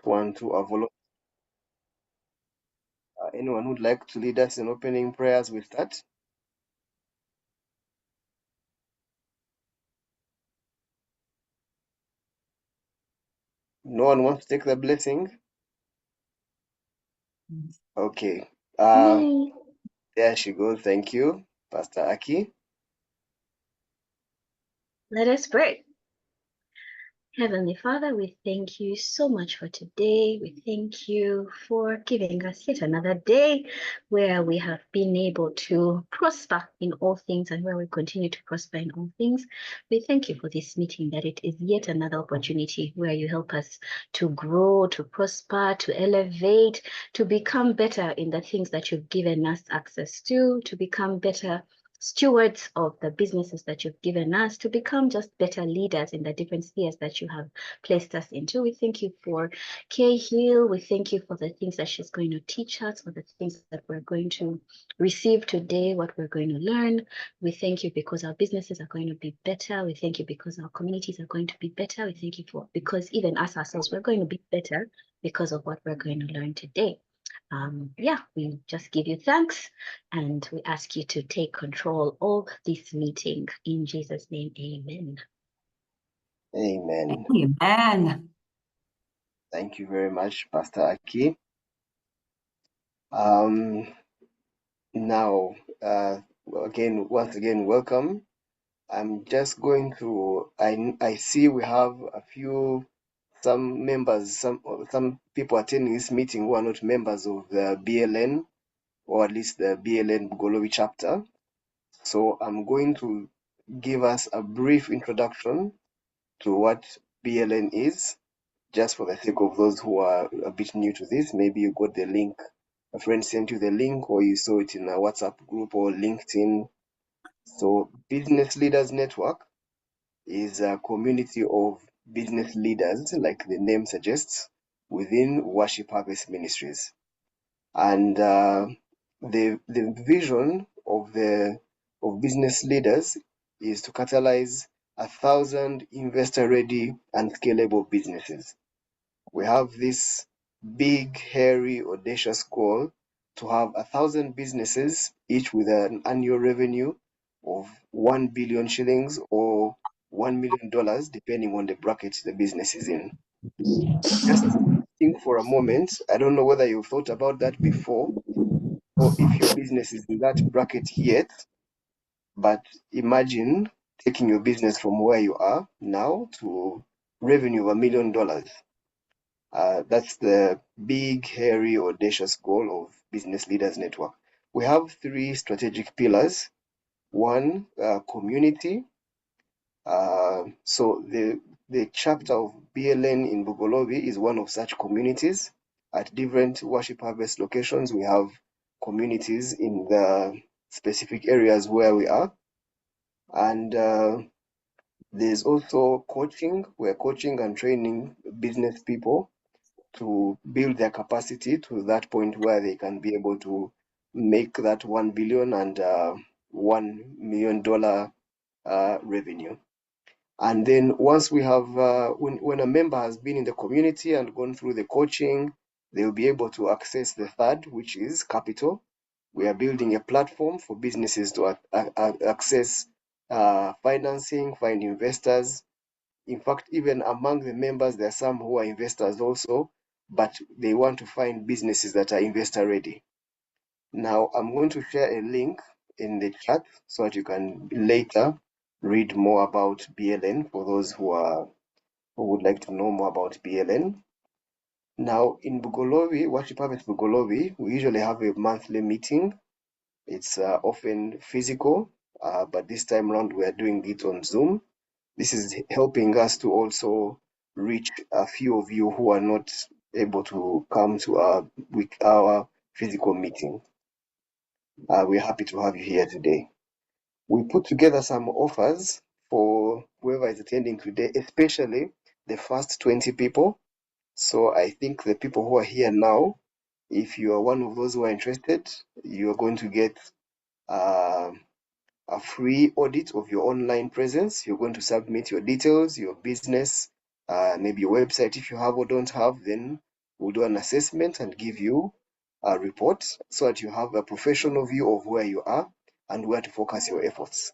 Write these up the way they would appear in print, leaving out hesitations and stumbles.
one to volunteer. Anyone would like to lead us in opening prayers with that? No one wants to take the blessing? Okay. There she goes. Thank you, Pastor Aki. Let us pray. Heavenly Father, we thank you so much for today. We thank you for giving us yet another day where we have been able to prosper in all things and where we continue to prosper in all things. We thank you for this meeting, that it is yet another opportunity where you help us to grow, to prosper, to elevate, to become better in the things that you've given us access to become better stewards of the businesses that you've given us, to become just better leaders in the different spheres that you have placed us into. We thank you for Kahill. We thank you for the things that she's going to teach us, for the things that we're going to receive today, what we're going to learn. We thank you because our businesses are going to be better. We thank you because our communities are going to be better. We thank you for because even us ourselves, we're going to be better because of what we're going to learn today. We just give you thanks and we ask you to take control of this meeting. In Jesus' name, amen. Amen. Amen. Thank you very much, Pastor Aki. Now, once again, welcome. I'm just going to, I see we have some members, some people attending this meeting who are not members of the BLN, or at least the BLN Bugolobi chapter. So I'm going to give us a brief introduction to what BLN is, just for the sake of those who are a bit new to this. Maybe you got the link, a friend sent you the link, or you saw it in a WhatsApp group or LinkedIn. So Business Leaders Network is a community of business leaders, like the name suggests, within Worship Harvest Ministries. And the vision of business leaders is to catalyze 1,000 investor-ready and scalable businesses. We have this big, hairy, audacious goal to have 1,000 businesses, each with an annual revenue of 1 billion shillings or $1 million, depending on the bracket the business is in. Just think for a moment. I don't know whether you've thought about that before, or if your business is in that bracket yet, but imagine taking your business from where you are now to revenue of $1 million. That's the big, hairy, audacious goal of Business Leaders Network. We have 3 strategic pillars. One, community. So the chapter of BLN in Bugolobi is one of such communities. At different Worship Harvest locations, we have communities in the specific areas where we are. And there's also coaching. We're coaching and training business people to build their capacity to that point where they can be able to make that 1 billion and $1 million revenue. And then once we have, when a member has been in the community and gone through the coaching, they will be able to access the third, which is capital. We are building a platform for businesses to access financing, find investors. In fact, even among the members, there are some who are investors also, but they want to find businesses that are investor ready. Now, I'm going to share a link in the chat so that you can later read more about BLN for those who would like to know more about BLN. Now, in Bugolobi, Worship Harvest Bugolobi, we usually have a monthly meeting. It's often physical, but this time around we are doing it on Zoom. This is helping us to also reach a few of you who are not able to come to our physical meeting. We're happy to have you here today. We put together some offers for whoever is attending today, especially the first 20 people. So I think the people who are here now, if you are one of those who are interested, you are going to get a free audit of your online presence. You're going to submit your details, your business, maybe your website if you have or don't have, then We'll do an assessment and give you a report so that you have a professional view of where you are and where to focus your efforts.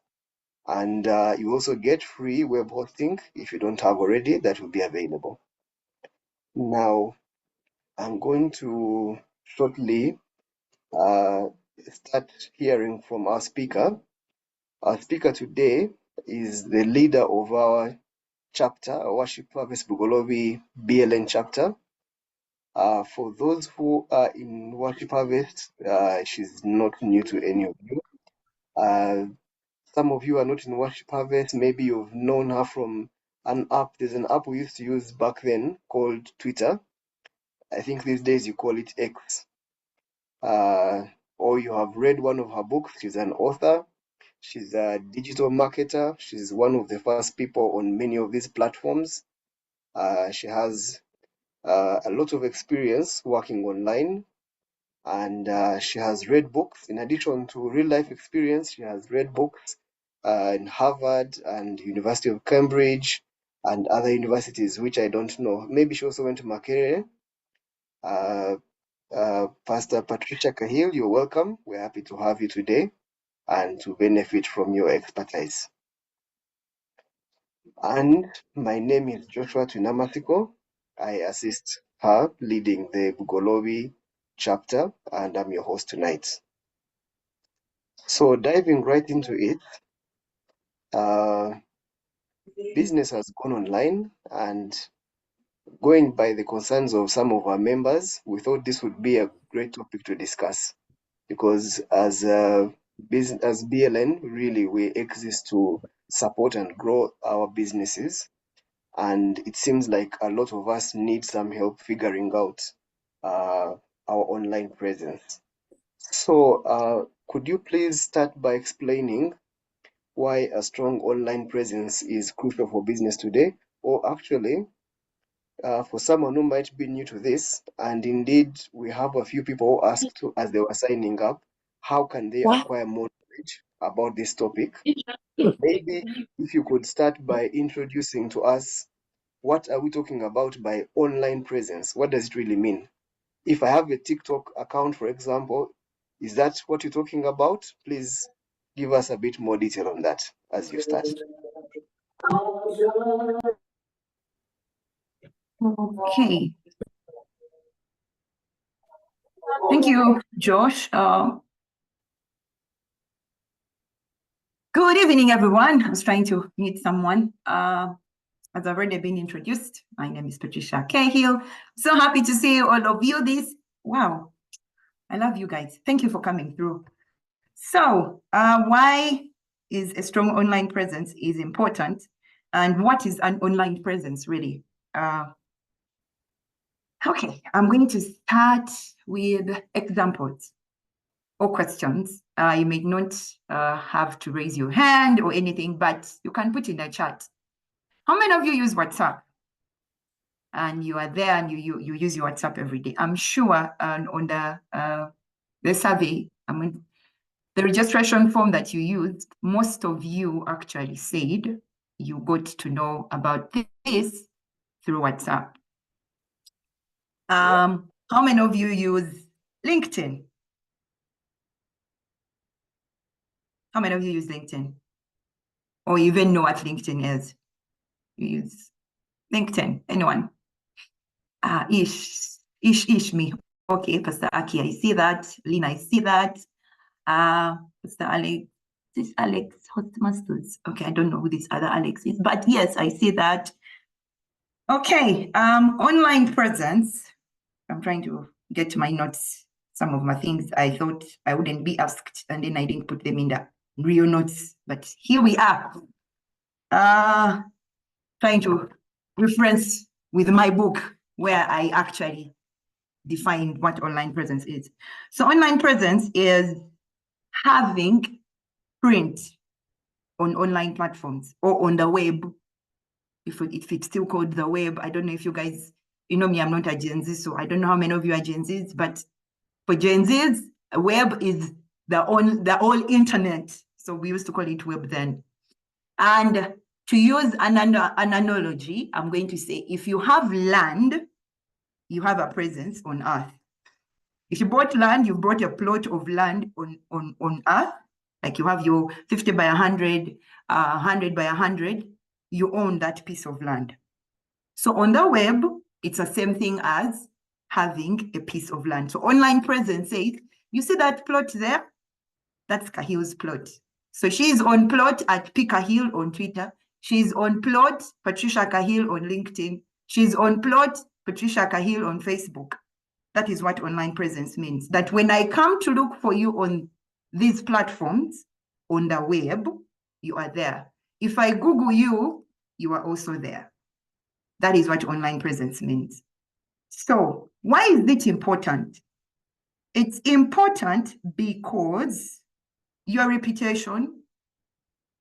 And you also get free web hosting if you don't have already, that will be available. Now, I'm going to shortly start hearing from our speaker. Our speaker today is the leader of our chapter, our Worship Harvest Bugolobi BLN chapter. For those who are in Worship Harvest, she's not new to any of you. Some of you are not in Worship Harvest. Maybe you've known her from an app. There's an app we used to use back then called Twitter. I think these days you call it X. Or you have read one of her books. She's an author. She's a digital marketer. She's one of the first people on many of these platforms. She has a lot of experience working online, and she has read books. In addition to real life experience, she has read books in Harvard and University of Cambridge and other universities, which I don't know. Maybe she also went to Makerere. Pastor Patricia Kahill, you're welcome. We're happy to have you today and to benefit from your expertise. And my name is Joshua Twinamasiko. I assist her leading the Bugolobi chapter, and I'm your host tonight. So diving right into it, business has gone online, and going by the concerns of some of our members, we thought this would be a great topic to discuss, because as BLN, really we exist to support and grow our businesses, and it seems like a lot of us need some help figuring out our online presence. So could you please start by explaining why a strong online presence is crucial for business today? Or actually, for someone who might be new to this, and indeed we have a few people who asked as they were signing up, how can they acquire more knowledge about this topic? Maybe if you could start by introducing to us, what are we talking about by online presence? What does it really mean? If I have a TikTok account, for example, is that what you're talking about? Please give us a bit more detail on that as you start. Okay. Thank you, Josh. Good evening, everyone. I was trying to meet someone. As I've already been introduced, my name is Patricia Kahill. So happy to see all of you Wow, I love you guys. Thank you for coming through. So why is a strong online presence is important? And what is an online presence really? Okay, I'm going to start with examples or questions. You may not have to raise your hand or anything, but you can put in the chat. How many of you use WhatsApp? And you are there and you use your WhatsApp every day. I'm sure on the survey, the registration form that you used, most of you actually said you got to know about this through WhatsApp. How many of you use LinkedIn? How many of you use LinkedIn? Or even know what LinkedIn is? You use LinkedIn? Anyone? Ish, me. Okay, Pastor Aki, I see that. Lina, I see that. Pastor Alex, this is Alex Hotmasters. Okay, I don't know who this other Alex is, but yes, I see that. Okay, online presence. I'm trying to get to my notes. Some of my things I thought I wouldn't be asked, and then I didn't put them in the real notes, but here we are. Trying to reference with my book where I actually defined what online presence is. So online presence is having print on online platforms or on the web, if it's still called the web. I don't know if you guys, you know me, I'm not a Gen Z, so I don't know how many of you are Gen Zs, but for Gen Zs, web is the whole internet. So we used to call it web then. And to use an analogy, I'm going to say, if you have land you have a presence on earth. If you bought land, you bought a plot of land on earth, like you have your 50 by 100, 100 by 100, you own that piece of land. So on the web, it's the same thing as having a piece of land. So online presence says, you see that plot there? That's Kahill's plot. So she's on plot at P. Kahill on Twitter. She's on plot Patricia Kahill on LinkedIn. She's on plot Patricia Kahill on Facebook. That is what online presence means. That when I come to look for you on these platforms, on the web, you are there. If I Google you, you are also there. That is what online presence means. So why is it important? It's important because your reputation,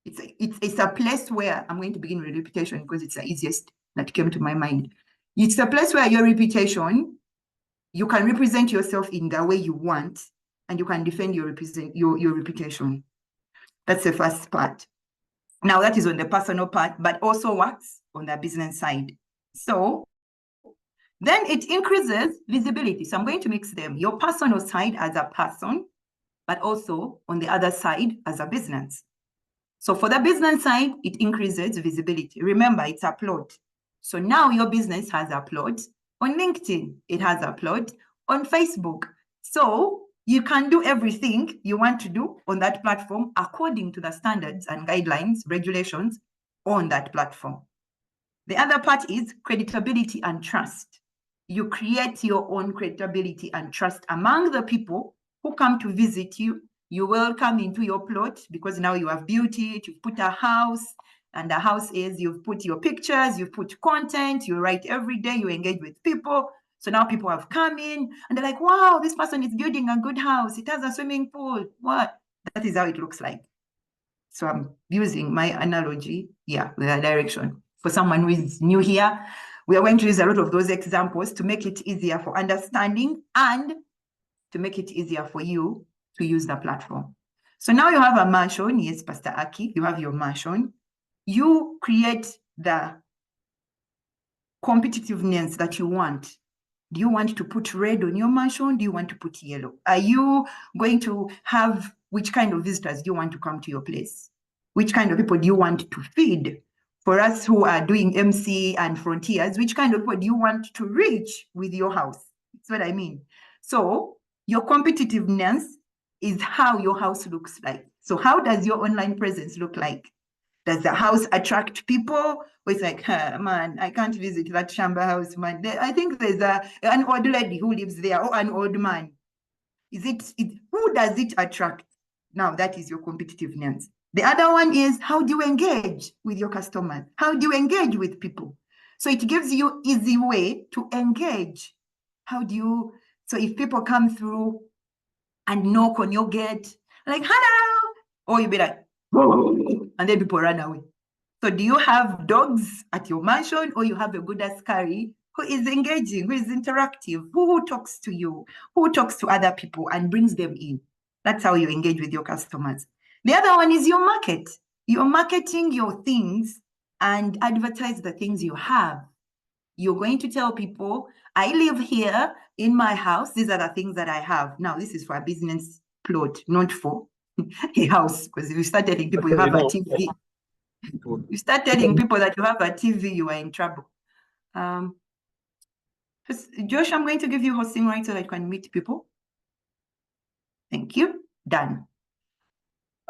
it's a place where, I'm going to begin with reputation because it's the easiest that came to my mind. It's a place where your reputation, you can represent yourself in the way you want, and you can defend your reputation. That's the first part. Now that is on the personal part, but also works on the business side. So then it increases visibility. So I'm going to mix them. Your personal side as a person, but also on the other side as a business. So for the business side, it increases visibility. Remember, it's a plot. So now your business has a plot on LinkedIn. It has a plot on Facebook. So you can do everything you want to do on that platform according to the standards and guidelines, regulations on that platform. The other part is credibility and trust. You create your own credibility and trust among the people who come to visit you. You welcome into your plot because now you have built it, you've put a house, and the house is, you've put your pictures, you've put content, you write every day, you engage with people. So now people have come in and they're like, wow, this person is building a good house. It has a swimming pool. What? That is how it looks like. So I'm using my analogy, with a direction. For someone who is new here, we are going to use a lot of those examples to make it easier for understanding and to make it easier for you to use the platform. So now you have a mansion. Yes, Pastor Aki, you have your mansion. You create the competitiveness that you want. Do you want to put red on your mansion? Do you want to put yellow? Are you going to have, which kind of visitors do you want to come to your place? Which kind of people do you want to feed? For us who are doing MC and frontiers, which kind of people do you want to reach with your house? That's what I mean. So your competitiveness is how your house looks like. So how does your online presence look like? Does the house attract people? Or it's like, man, I can't visit that Shamba house, man. I think there's an old lady who lives there, or an old man. Who does it attract? Now that is your competitiveness. The other one is, how do you engage with your customers? How do you engage with people? So it gives you easy way to engage. So if people come through and knock on your gate, like, hello, or you'll be like, whoa, and then people run away. So do you have dogs at your mansion, or you have a good askari who is engaging, who is interactive, who talks to you, who talks to other people and brings them in? That's how you engage with your customers. The other one is your market. You're marketing your things and advertise the things you have. You're going to tell people, I live here in my house. These are the things that I have. Now, this is for a business plot, not for a house. Because if you start telling people you have a TV, you start telling people that you have a TV, you are in trouble. Josh, I'm going to give you hosting rights so that you can meet people. Thank you. Done.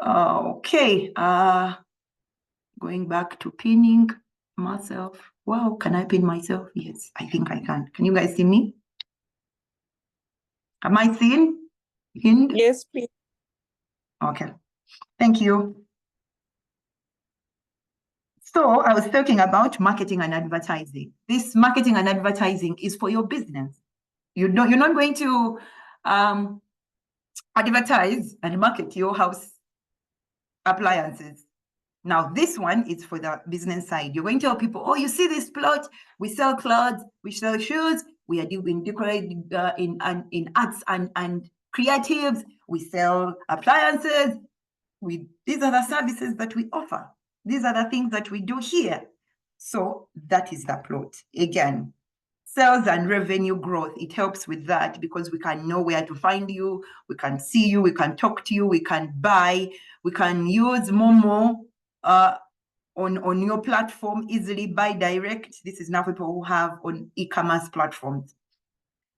Okay. Going back to pinning myself. Wow, can I pin myself? Yes, I think I can. Can you guys see me? Am I seen? Pinned? Yes, please. Okay. Thank you. So I was talking about marketing and advertising. This marketing and advertising is for your business. You're not going to advertise and market your house appliances. Now, this one is for the business side. You're going to tell people, oh, you see this plot? We sell clothes, we sell shoes, we are doing decorating in arts and creatives, we sell appliances. These are the services that we offer. These are the things that we do here. So that is the plot. Again, sales and revenue growth. It helps with that because we can know where to find you, we can see you, we can talk to you, we can buy, we can use Momo on your platform, easily buy direct. This is now people who have on e-commerce platforms.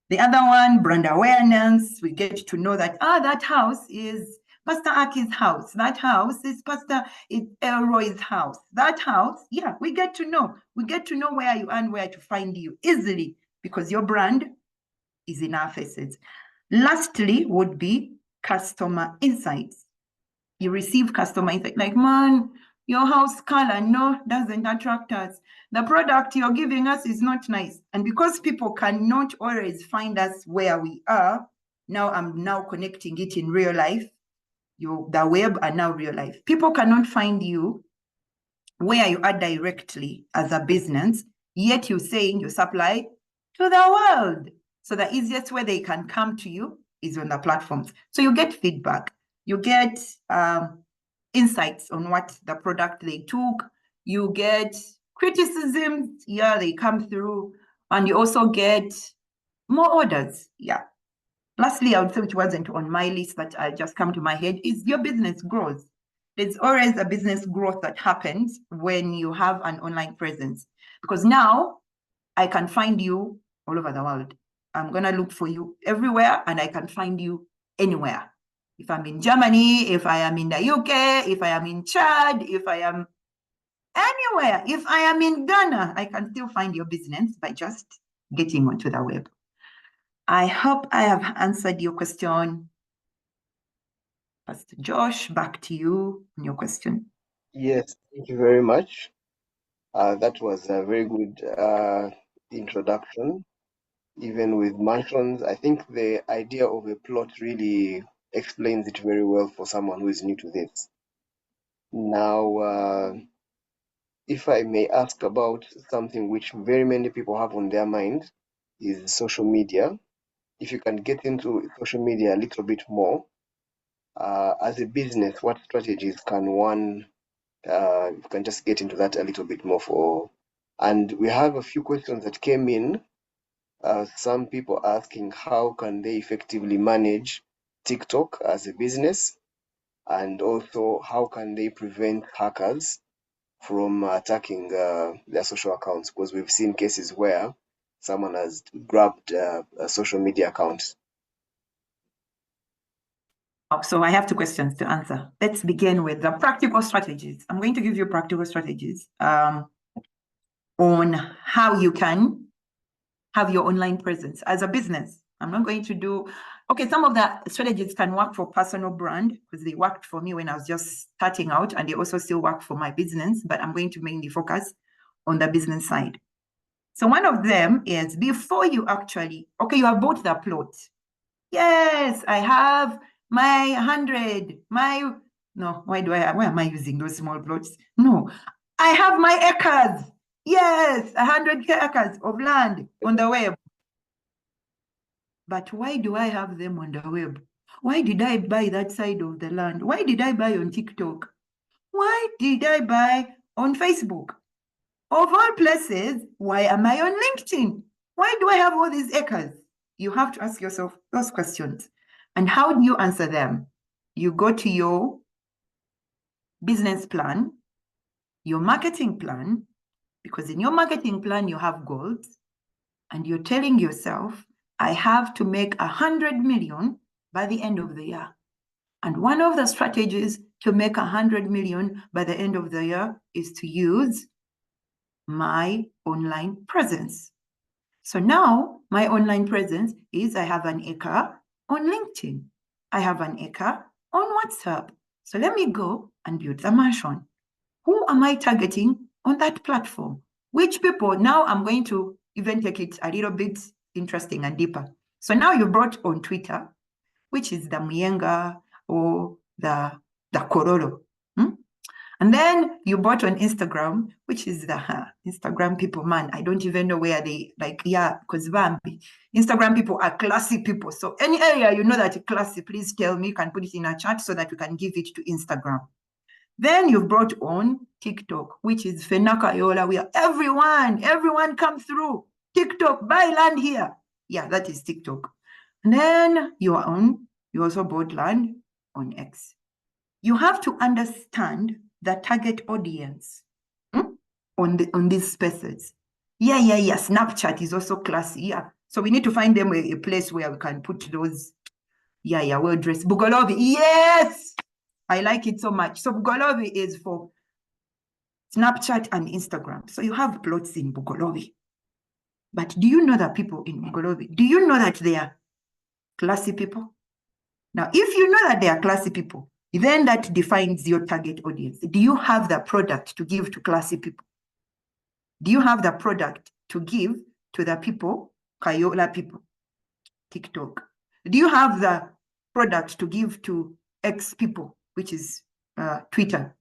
The other one, brand awareness. We get to know that, that house is Pastor Aki's house. That house is Pastor Elroy's house. That house, yeah, we get to know. We get to know where you are and where to find you easily because your brand is in our faces. Lastly would be customer insights. You receive customer insights like, man, your house color, no, doesn't attract us. The product you're giving us is not nice. And because people cannot always find us where we are, now I'm now connecting it in real life. The web and now real life. People cannot find you where you are directly as a business, yet you're saying you supply to the world. So the easiest way they can come to you is on the platforms. So you get feedback, you get insights on what the product they took, you get criticisms, yeah, they come through, and you also get more orders, yeah. Lastly, I would say, which wasn't on my list, but I just come to my head, is your business grows. There's always a business growth that happens when you have an online presence. Because now I can find you all over the world. I'm going to look for you everywhere, and I can find you anywhere. If I'm in Germany, if I am in the UK, if I am in Chad, if I am anywhere, if I am in Ghana, I can still find your business by just getting onto the web. I hope I have answered your question. Pastor Josh, back to you on your question. Yes, thank you very much. That was a very good introduction. Even with mansions, I think the idea of a plot really explains it very well for someone who is new to this. Now, if I may ask about something which very many people have on their mind, is social media. If you can get into social media a little bit more, as a business, what strategies can one, you can just get into that a little bit more for, and we have a few questions that came in. Some people asking how can they effectively manage TikTok as a business, and also how can they prevent hackers from attacking their social accounts, because we've seen cases where someone has grabbed a social media account. So I have two questions to answer. Let's begin with the practical strategies. I'm going to give you practical strategies on how you can have your online presence as a business. I'm not going to do, okay, some of the strategies can work for personal brand because they worked for me when I was just starting out, and they also still work for my business, but I'm going to mainly focus on the business side. So one of them is before you actually, okay, you have bought the plot. Yes, I have my 100, no, why am I using those small plots? No, I have my acres. Yes, 100 acres of land on the web. But why do I have them on the web? Why did I buy that side of the land? Why did I buy on TikTok? Why did I buy on Facebook? Of all places, why am I on LinkedIn? Why do I have all these acres? You have to ask yourself those questions. And how do you answer them? You go to your business plan, your marketing plan, because in your marketing plan, you have goals, and you're telling yourself, I have to make 100 million by the end of the year. And one of the strategies to make 100 million by the end of the year is to use my online presence. So now my online presence is I have an acre on LinkedIn. I have an acre on WhatsApp. So let me go and build the mansion. Who am I targeting on that platform? Which people? Now I'm going to even take it a little bit interesting and deeper. So now you brought on Twitter, which is the Muyenga or the Kororo. And then you bought on Instagram, which is the Instagram people, man. I don't even know where they, like, yeah, because Instagram people are classy people. So any area you know that classy, please tell me. You can put it in a chat so that we can give it to Instagram. Then you've brought on TikTok, which is Fenaka Yola, where everyone come through. TikTok, buy land here. Yeah, that is TikTok. And then you also bought land on X. You have to understand the target audience on these spaces. Yeah. Snapchat is also classy. Yeah. So we need to find them a place where we can put those. Yeah, well dressed. Bugolobi. Yes. I like it so much. So Bugolobi is for Snapchat and Instagram. So you have plots in Bugolobi. But do you know that people in Bugolobi, do you know that they are classy people? Now, if you know that they are classy people, then that defines your target audience. Do you have the product to give to classy people? Do you have the product to give to the people, Kayola people, TikTok? Do you have the product to give to X people, which is Twitter?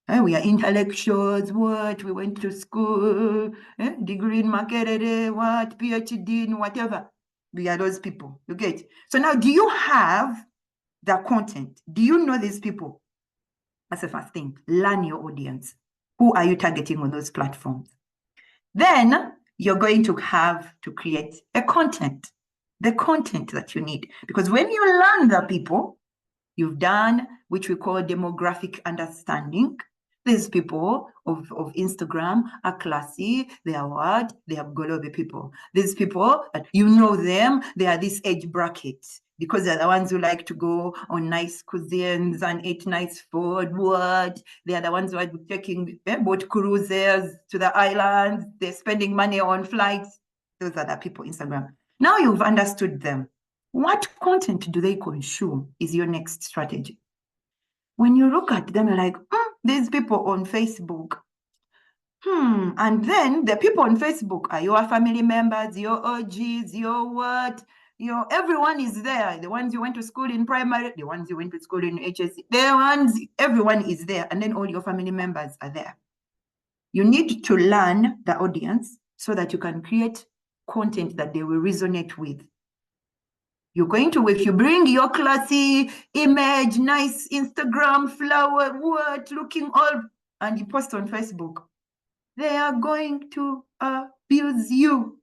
We are intellectuals, what? We went to school, degree in marketing, what? PhD in whatever. We are those people, you get? So now, do you have the content? Do you know these people? That's the first thing. Learn your audience. Who are you targeting on those platforms? Then you're going to have to create a content, the content that you need. Because when you learn the people, you've done, which we call demographic understanding. These people of Instagram are classy. They are what? They are Bugolobi people. These people, you know them, they are this age bracket because they're the ones who like to go on nice cuisines and eat nice food. What? They are the ones who are taking boat cruises to the islands. They're spending money on flights. Those are the people, Instagram. Now you've understood them. What content do they consume is your next strategy. When you look at them, you're like, these people on Facebook. And then the people on Facebook are your family members, your OGs, your what? Everyone is there. The ones you went to school in primary, the ones you went to school in HSC, everyone is there. And then all your family members are there. You need to learn the audience so that you can create content that they will resonate with. You're going to, if you bring your classy image, nice Instagram flower, what, looking all, and you post on Facebook, they are going to abuse you.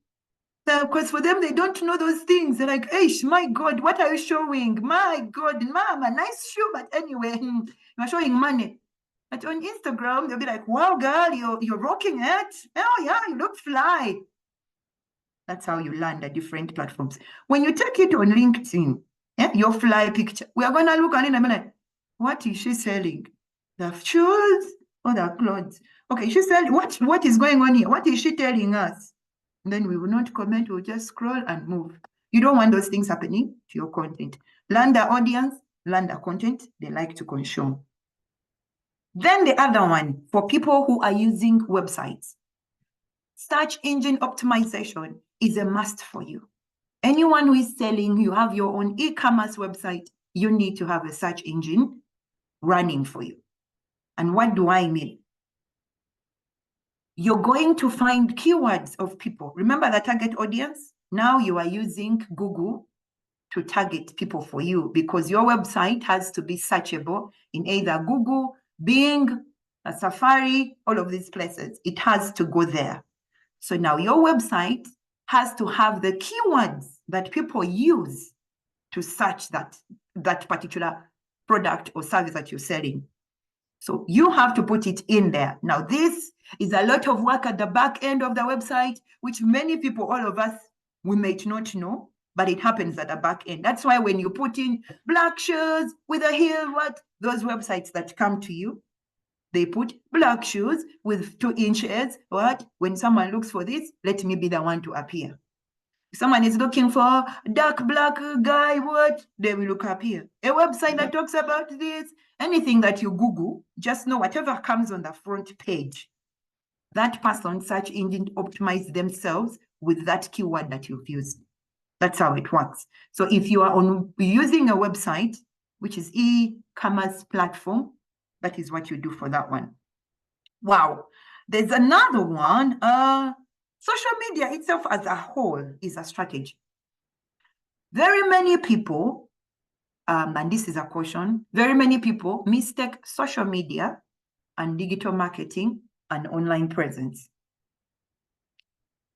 Because for them, they don't know those things. They're like, hey, my God, what are you showing? My God, mama, nice shoe, but anyway, you're showing money. But on Instagram, they'll be like, wow, girl, you're rocking it. Oh, yeah, you look fly. That's how you learn the different platforms. When you take it on LinkedIn, your fly picture, we are going to look at it and be like, what is she selling? The shoes or the clothes? Okay, she's selling, what is going on here? What is she telling us? And then we will not comment, we'll just scroll and move. You don't want those things happening to your content. Learn the audience, learn the content they like to consume. Then the other one, for people who are using websites, search engine optimization is a must for you. Anyone who is selling, you have your own e-commerce website, you need to have a search engine running for you. And what do I mean? You're going to find keywords of people. Remember the target audience? Now you are using Google to target people for you because your website has to be searchable in either Google, Bing, Safari, all of these places. It has to go there. So now your website has to have the keywords that people use to search that particular product or service that you're selling. So you have to put it in there. Now, this is a lot of work at the back end of the website, which many people, all of us, we might not know, but it happens at the back end. That's why when you put in black shoes with a heel, those websites that come to you, they put black shoes with 2 inches. When someone looks for this, let me be the one to appear. If someone is looking for dark black guy, they will look up here. A website that talks about this, anything that you Google, just know whatever comes on the front page, that person search engine optimize themselves with that keyword that you've used. That's how it works. So if you are using a website, which is e-commerce platform, that is what you do for that one. Wow. There's another one. Social media itself as a whole is a strategy. Very many people, and this is a caution, very many people mistake social media and digital marketing and online presence.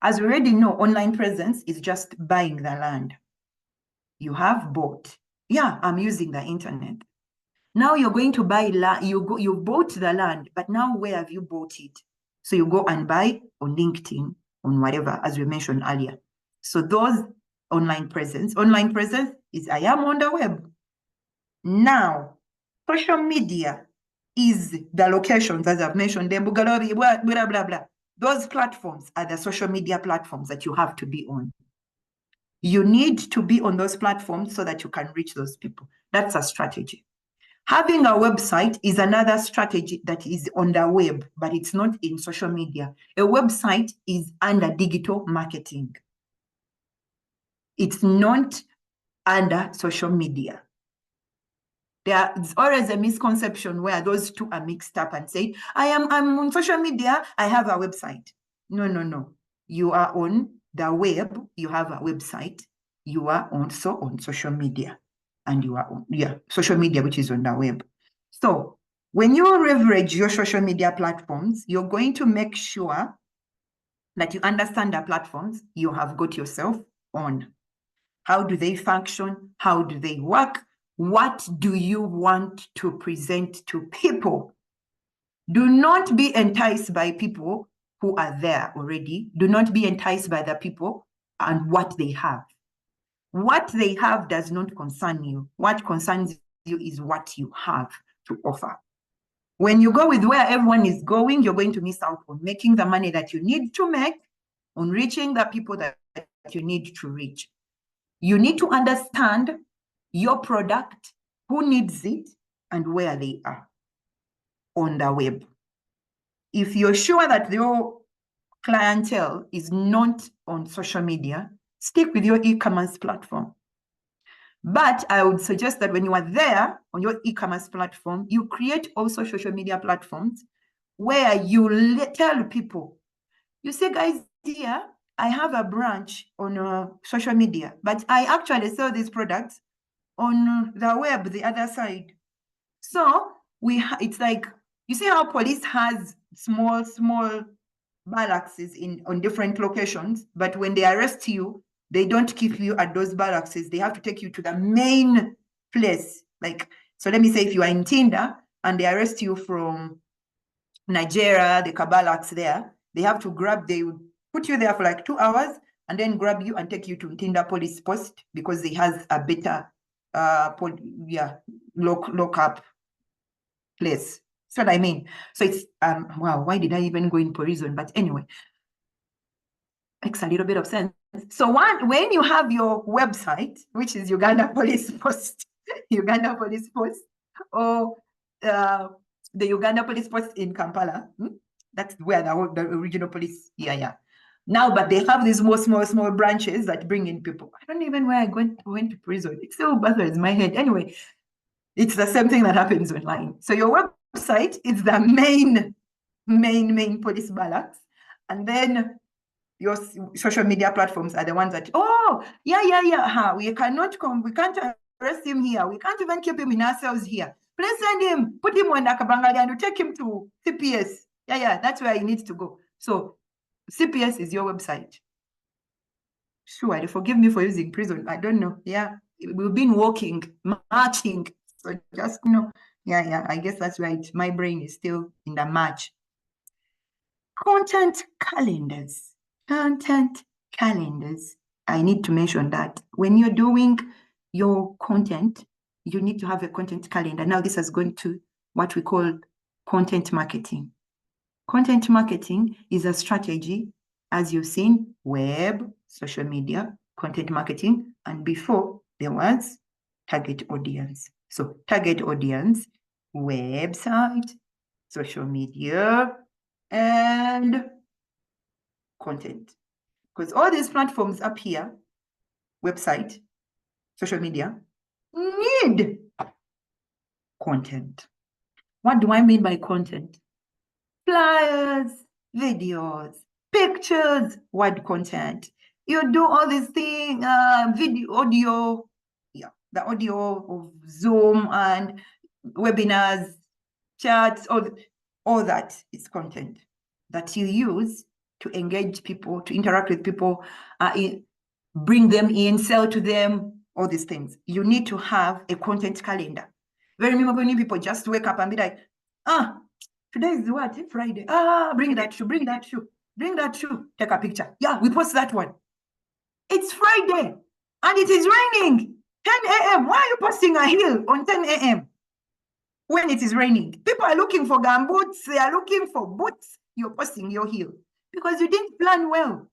As we already know, online presence is just buying the land. You have bought. Yeah, I'm using the internet. Now you're going to buy land. You bought the land, but now where have you bought it? So you go and buy on LinkedIn, on whatever, as we mentioned earlier. So those online presence is I am on the web. Now, social media is the locations, as I've mentioned, the Bugolobi, blah, blah, blah, blah. Those platforms are the social media platforms that you have to be on. You need to be on those platforms so that you can reach those people. That's a strategy. Having a website is another strategy that is on the web, but it's not in social media. A website is under digital marketing. It's not under social media. There's always a misconception where those two are mixed up and say, I'm on social media, I have a website. No. You are on the web, you have a website, you are also on social media. And you are on, social media, which is on the web. So when you leverage your social media platforms, you're going to make sure that you understand the platforms you have got yourself on. How do they function? How do they work? What do you want to present to people? Do not be enticed by people who are there already. Do not be enticed by the people and what they have. What they have does not concern you. What concerns you is what you have to offer. When you go with where everyone is going, you're going to miss out on making the money that you need to make, on reaching the people that you need to reach. You need to understand your product, who needs it, and where they are on the web. If you're sure that your clientele is not on social media, stick with your e-commerce platform. But I would suggest that when you are there on your e-commerce platform, you create also social media platforms where you tell people, you say, guys, here, I have a branch on social media, but I actually sell these products on the web, the other side. So it's like, you see how police has small barracks on different locations, but when they arrest you, they don't keep you at those barracks. They have to take you to the main place. Like, so let me say if you are in Tinder and they arrest you from Nigeria, the barracks there, they have to they would put you there for like 2 hours and then grab you and take you to Tinder police post because they has a better lock up place. That's what I mean. So it's wow, why did I even go in prison? But anyway, makes a little bit of sense. So when you have your website, which is Uganda Police Post, Uganda Police Post, or the Uganda Police Post in Kampala, that's where the original police, Now, but they have these more small branches that bring in people. I don't know even where I went to prison. It still bothers my head. Anyway, it's the same thing that happens online. So your website is the main police barracks, and then your social media platforms are the ones that, we can't arrest him here. We can't even keep him in ourselves here. Please send him, put him on Nakabangali and take him to CPS. That's where he needs to go. So CPS is your website. Sure, forgive me for using prison. I don't know. Yeah, we've been walking, marching. So just I guess that's right. My brain is still in the march. Content calendars. I need to mention that when you're doing your content, you need to have a content calendar. Now this has gone to what we call content marketing. Content marketing is a strategy, as you've seen, web, social media, content marketing, and before there was target audience. So target audience, website, social media, and content. Because all these platforms up here, website, social media, need content. What do I mean by content? Flyers, videos, pictures, word content. You do all these things, video, audio, the audio of Zoom and webinars, chats, all that is content that you use to engage people, to interact with people, bring them in, sell to them, all these things. You need to have a content calendar. Very many people just wake up and be like, today is what? Friday. Bring that shoe, bring that shoe, bring that shoe. Take a picture. Yeah, we post that one. It's Friday and it is raining. 10 a.m. Why are you posting a hill on 10 a.m. when it is raining? People are looking for gumboots. They are looking for boots. You're posting your hill because you didn't plan well.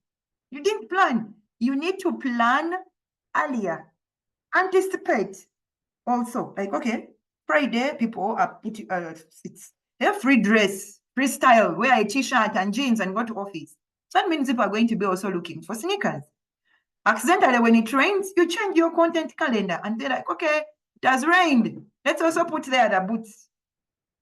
You didn't plan. You need to plan earlier. Anticipate also. Like, okay, Friday, people are it's a free dress, freestyle, wear a t-shirt and jeans and go to office. So that means people are going to be also looking for sneakers. Accidentally, when it rains, you change your content calendar and they're like, okay, it has rained. Let's also put there the boots.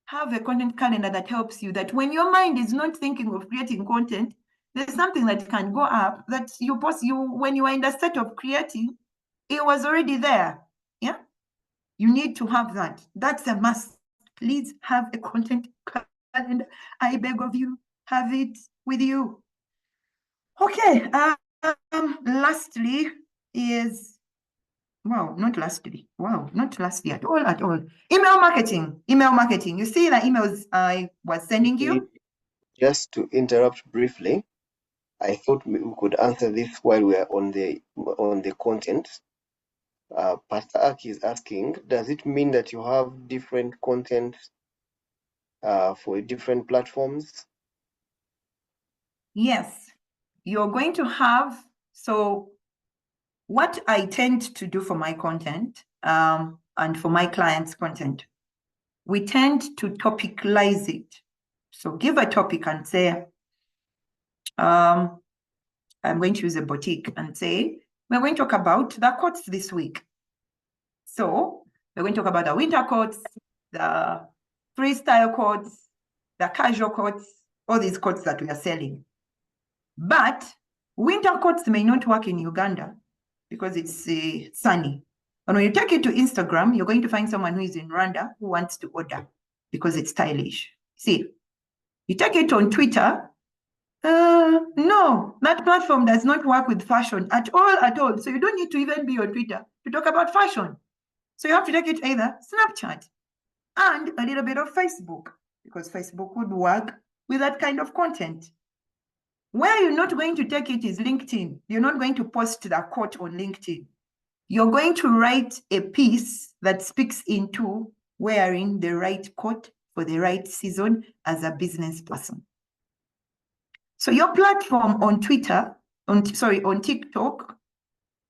Have a content calendar that helps you, that when your mind is not thinking of creating content, there's something that can go up that you post. When you are in the state of creating, it was already there. Yeah, you need to have that. That's a must. Please have a content calendar. I beg of you, have it with you. Okay. Lastly is, not lastly at all. Email marketing. You see the emails I was sending you? Just to interrupt briefly, I thought we could answer this while we are on the content. Pastor Aki is asking, does it mean that you have different content for different platforms? Yes, you're going to have. So what I tend to do for my content and for my clients' content, we tend to topicalize it. So give a topic and say, I'm going to use a boutique and say, we're going to talk about the coats this week. So we're going to talk about the winter coats, the freestyle coats, the casual coats, all these coats that we are selling. But winter coats may not work in Uganda because it's sunny. And when you take it to Instagram, you're going to find someone who is in Rwanda who wants to order because it's stylish. See, you take it on Twitter, no, that platform does not work with fashion at all. So you don't need to even be on Twitter to talk about fashion. So you have to take it either Snapchat and a little bit of Facebook, because Facebook would work with that kind of content. Where you're not going to take it is LinkedIn. You're not going to post the quote on LinkedIn. You're going to write a piece that speaks into wearing the right coat for the right season as a business person. So your platform on Twitter, on TikTok,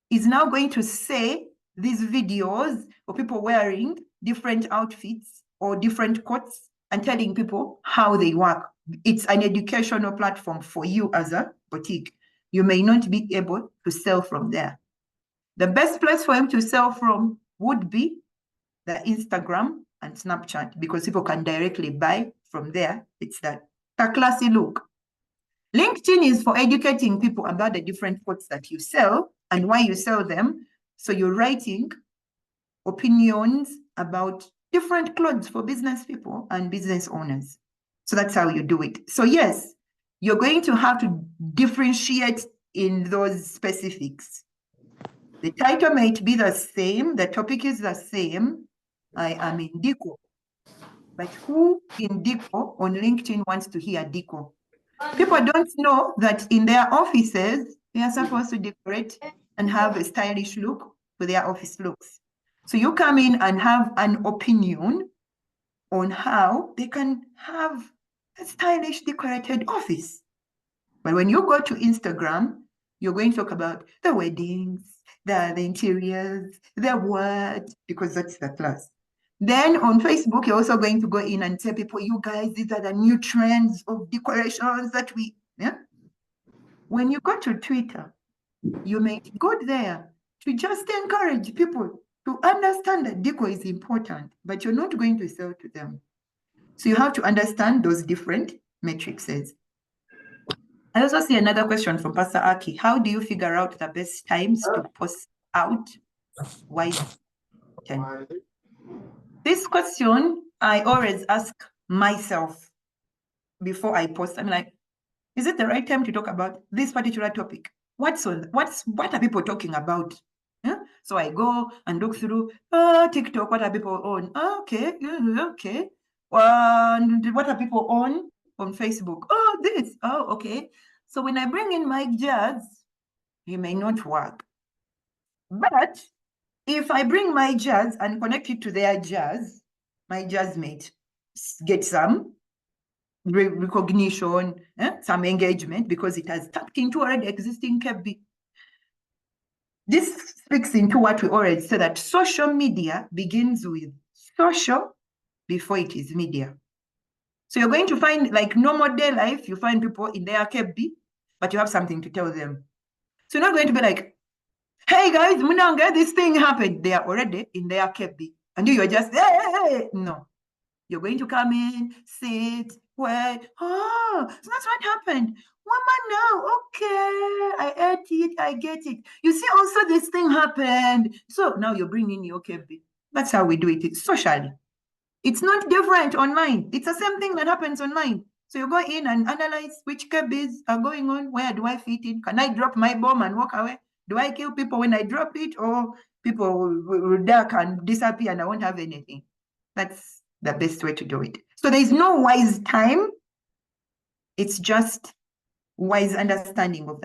is now going to say these videos of people wearing different outfits or different coats and telling people how they work. It's an educational platform for you as a boutique. You may not be able to sell from there. The best place for him to sell from would be the Instagram and Snapchat, because people can directly buy from there. It's a classy look. LinkedIn is for educating people about the different coats that you sell and why you sell them. So you're writing opinions about different clothes for business people and business owners. So that's how you do it. So yes, you're going to have to differentiate in those specifics. The title might be the same, the topic is the same. I am in Deco. But who in Deco on LinkedIn wants to hear Deco? People don't know that in their offices, they are supposed to decorate and have a stylish look for their office looks. So you come in and have an opinion on how they can have a stylish decorated office. But when you go to Instagram, you're going to talk about the weddings, the interiors, the what, because that's the class. Then on Facebook, you're also going to go in and tell people, you guys, these are the new trends of decorations that we, yeah. When you go to Twitter, you may go there to just encourage people to understand that deco is important, but you're not going to sell to them. So you have to understand those different matrices. I also see another question from Pastor Aki. How do you figure out the best times to post out white content? This question I always ask myself before I post. I'm like, Is it the right time to talk about this particular topic? What are people talking about? Yeah? So I go and look through TikTok. What are people on? Okay. And what are people on Facebook? Oh, this. Oh, okay. So when I bring in my jazz, it may not work. But if I bring my jazz and connect it to their jazz, my jazz mate get some recognition, some engagement, because it has tapped into already existing KB. This speaks into what we already said, that social media begins with social before it is media. So you're going to find, like normal day life, you find people in their KB, but you have something to tell them. So you're not going to be like, hey guys, Munanga, this thing happened. They are already in their KB. And you're just, hey. No. You're going to come in, sit, wait. Oh, so that's what happened. Woman, now, okay, I ate it, I get it. You see, also this thing happened. So now you're bringing your KB. That's how we do it. It's socially. It's not different online. It's the same thing that happens online. So you go in and analyze which KBs are going on. Where do I fit in? Can I drop my bomb and walk away? Do I kill people when I drop it? Or people will duck and disappear and I won't have anything? That's the best way to do it. So there is no wise time. It's just wise understanding of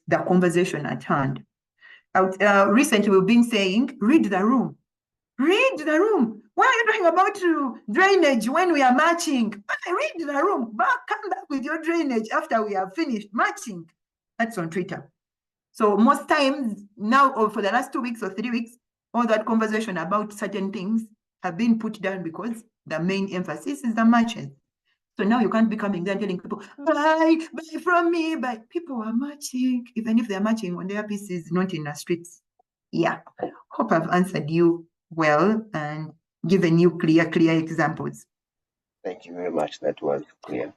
the conversation at hand. Recently, we've been saying, read the room. Read the room. Why are you talking about drainage when we are marching? Read the room. Come back with your drainage after we have finished marching. That's on Twitter. So most times now, or for the last 2 weeks or 3 weeks, all that conversation about certain things have been put down because the main emphasis is the marches. So now you can't be coming there and telling people, buy from me, buy. People are marching, even if they're marching on their pieces, not in the streets. Yeah, hope I've answered you well and given you clear examples. Thank you very much. That was clear.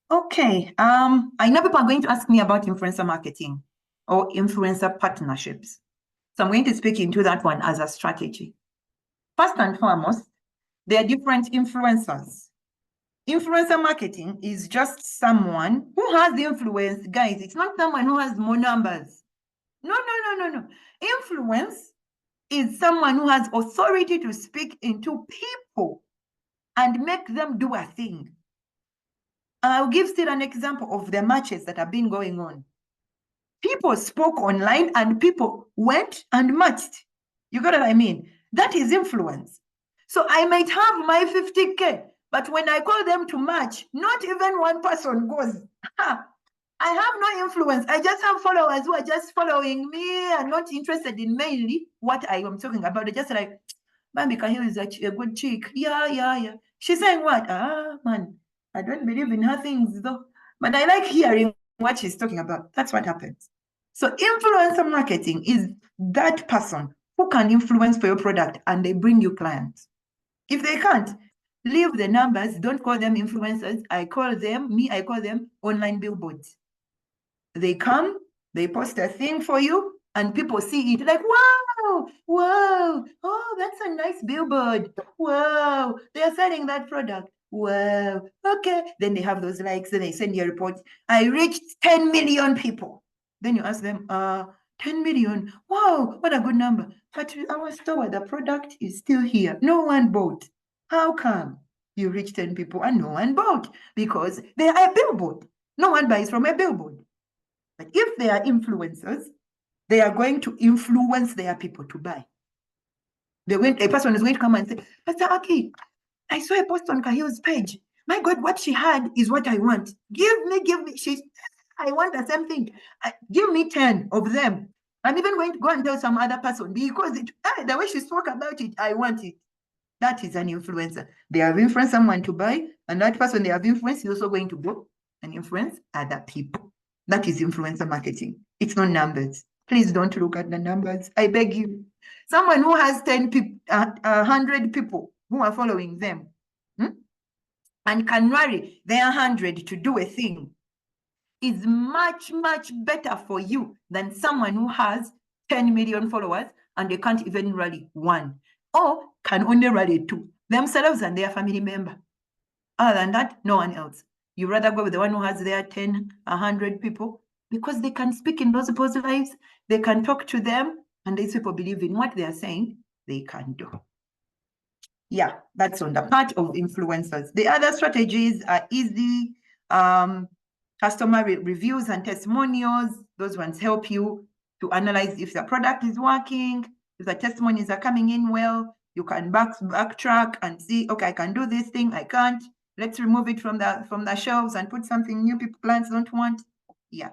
Okay, I know people are going to ask me about influencer marketing or influencer partnerships. So I'm going to speak into that one as a strategy. First and foremost, there are different influencers. Influencer marketing is just someone who has influence. Guys, it's not someone who has more numbers. No. Influence is someone who has authority to speak into people and make them do a thing. I'll give still an example of the matches that have been going on. People spoke online and people went and matched. You got what I mean? That is influence. So I might have my 50K, but when I call them to match, not even one person goes. I have no influence. I just have followers who are just following me and not interested in mainly what I am talking about. They're just like, Patricia Kahill is a good chick. Yeah. She's saying what? Man, I don't believe in her things though. But I like hearing what she's talking about. That's what happens. So influencer marketing is that person who can influence for your product and they bring you clients. If they can't, leave the numbers. Don't call them influencers. I call them online billboards. They come, they post a thing for you, and people see it like, wow, oh, that's a nice billboard. Wow, they're selling that product. Wow, okay. Then they have those likes, then they send you a report. I reached 10 million people. Then you ask them, 10 million. Wow, what a good number. But our store, the product is still here. No one bought. How come you reach 10 people and no one bought? Because they are a billboard. No one buys from a billboard. But if they are influencers, they are going to influence their people to buy. A person is going to come and say, Pastor Aki, I saw a post on Kahill's page. My God, what she had is what I want. Give me. I want the same thing. Give me 10 of them. I'm even going to go and tell some other person because the way she spoke about it, I want it. That is an influencer. They have influenced someone to buy, and that person they have influenced is also going to go and influence other people. That is influencer marketing. It's not numbers. Please don't look at the numbers. I beg you. Someone who has 10 people, 100 people who are following them and can rally their 100 to do a thing is much, much better for you than someone who has 10 million followers and they can't even rally one or can only rally two, themselves and their family member. Other than that, no one else. You rather go with the one who has their 10, 100 people, because they can speak in those people's lives, they can talk to them, and these people believe in what they are saying, they can do. Yeah, that's on the part of influencers. The other strategies are easy. Customer reviews and testimonials. Those ones help you to analyze if the product is working, if the testimonies are coming in well. You can backtrack and see, okay, I can do this thing, I can't. Let's remove it from the shelves and put something new clients don't want. Yeah.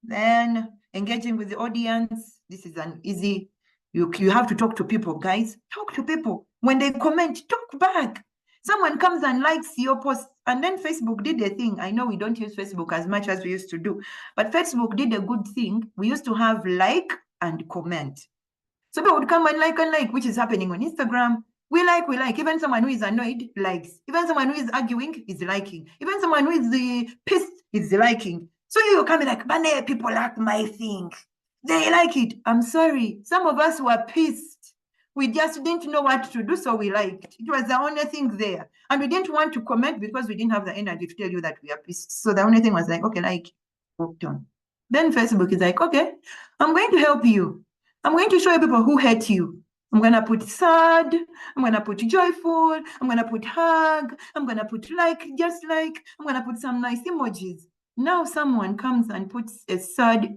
Then engaging with the audience. This is an easy. You have to talk to people, guys. Talk to people. When they comment, talk back. Someone comes and likes your post, and then Facebook did a thing. I know we don't use Facebook as much as we used to do, but Facebook did a good thing. We used to have like and comment. So people would come and like, which is happening on Instagram. We like. Even someone who is annoyed likes. Even someone who is arguing is liking. Even someone who is pissed is liking. So you come like, Bane, people like my thing. They like it. I'm sorry. Some of us were pissed. We just didn't know what to do, so we liked. It was the only thing there. And we didn't want to comment because we didn't have the energy to tell you that we are pissed. So the only thing was like, okay, like, walked on. Then Facebook is like, okay, I'm going to help you. I'm going to show you people who hate you. I'm going to put sad. I'm going to put joyful. I'm going to put hug. I'm going to put like, just like. I'm going to put some nice emojis. Now someone comes and puts a sad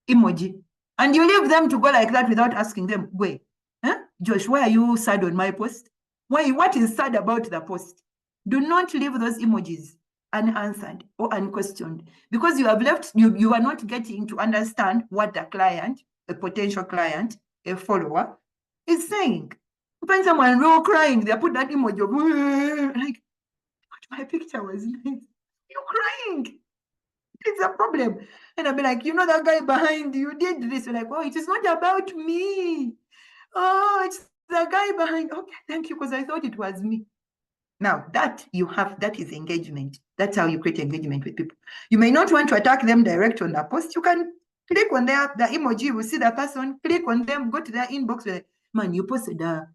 emoji. And you leave them to go like that without asking them, wait, huh? Josh, why are you sad on my post? Why? What is sad about the post? Do not leave those emojis unanswered or unquestioned, because you have left, you are not getting to understand what the client, a potential client, a follower, is saying. You find someone real crying, they put that emoji of, like, my picture was nice. You're crying. It's a problem. And I'll be like, you know that guy behind you did this. You're like, oh, it is not about me. Oh, it's the guy behind. Okay, thank you, because I thought it was me. Now that is engagement. That's how you create engagement with people. You may not want to attack them direct on the post. You can click on the emoji, you will see the person, click on them, go to their inbox. Like, man, you posted a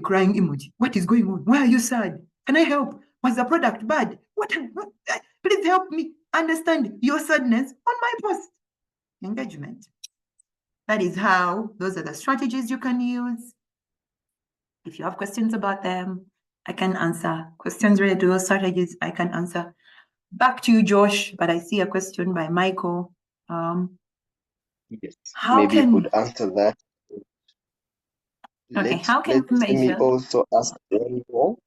crying emoji. What is going on? Why are you sad? Can I help? Was the product bad? What? Please help me understand your sadness on my post. Engagement. That is how, those are the strategies you can use. If you have questions about them, I can answer. Questions related to those strategies, I can answer. Back to you, Josh, but I see a question by Michael. Yes, How maybe you could answer that. Okay, how can we let me measure? also ask one more,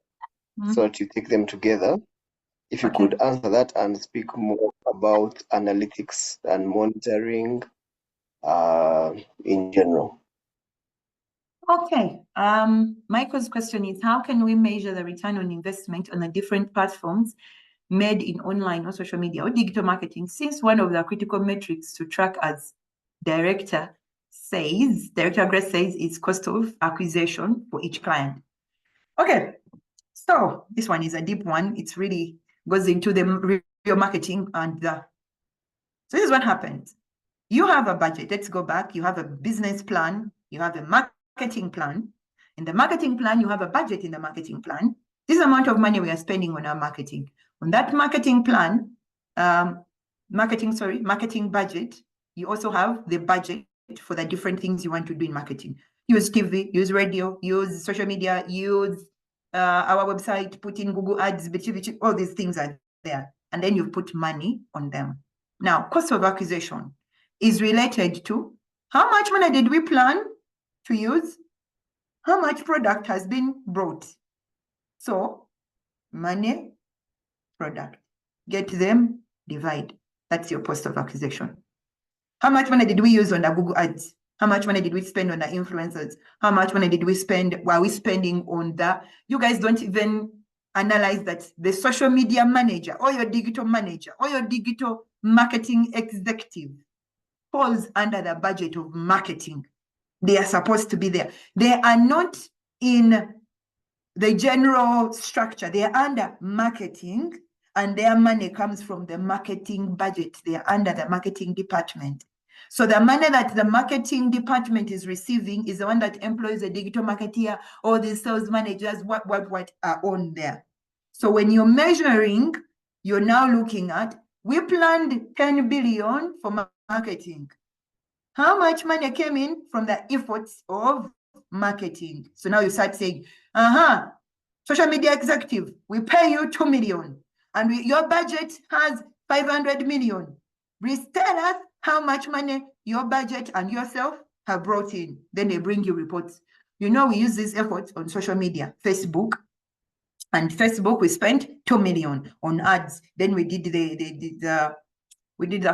so that you take them together. If you could answer that and speak more about analytics and monitoring in general. Okay. Michael's question is, how can we measure the return on investment on the different platforms made in online or social media or digital marketing, since one of the critical metrics to track, as Director Grace says, is cost of acquisition for each client? Okay. So this one is a deep one. It's really goes into the real marketing and so this is what happens. You have a budget. Let's go back. You have a business plan. You have a marketing plan. In the marketing plan, you have a budget in the marketing plan. This amount of money we are spending on our marketing. On that marketing plan, marketing budget, you also have the budget for the different things you want to do in marketing. Use TV, use radio, use social media, use our website, put in Google Ads, all these things are there. And then you put money on them. Now, cost of acquisition is related to how much money did we plan to use, how much product has been brought. So money, product, get them, divide. That's your cost of acquisition. How much money did we use on the Google Ads? How much money did we spend on the influencers? How much money did we spend? Were we spending on the, you guys don't even analyze that the social media manager or your digital manager or your digital marketing executive falls under the budget of marketing. They are supposed to be there. They are not in the general structure. They are under marketing, and their money comes from the marketing budget. They are under the marketing department. So the money that the marketing department is receiving is the one that employs a digital marketeer or the sales managers, what are on there. So when you're measuring you're now looking at, we planned 10 billion for marketing. How much money came in from the efforts of marketing? So now you start saying, social media executive, we pay you 2 million and your budget has 500 million. Please tell us how much money your budget and yourself have brought in. Then they bring you reports. You know, we use these efforts on social media, Facebook. And Facebook, we spent 2 million on ads. Then we did the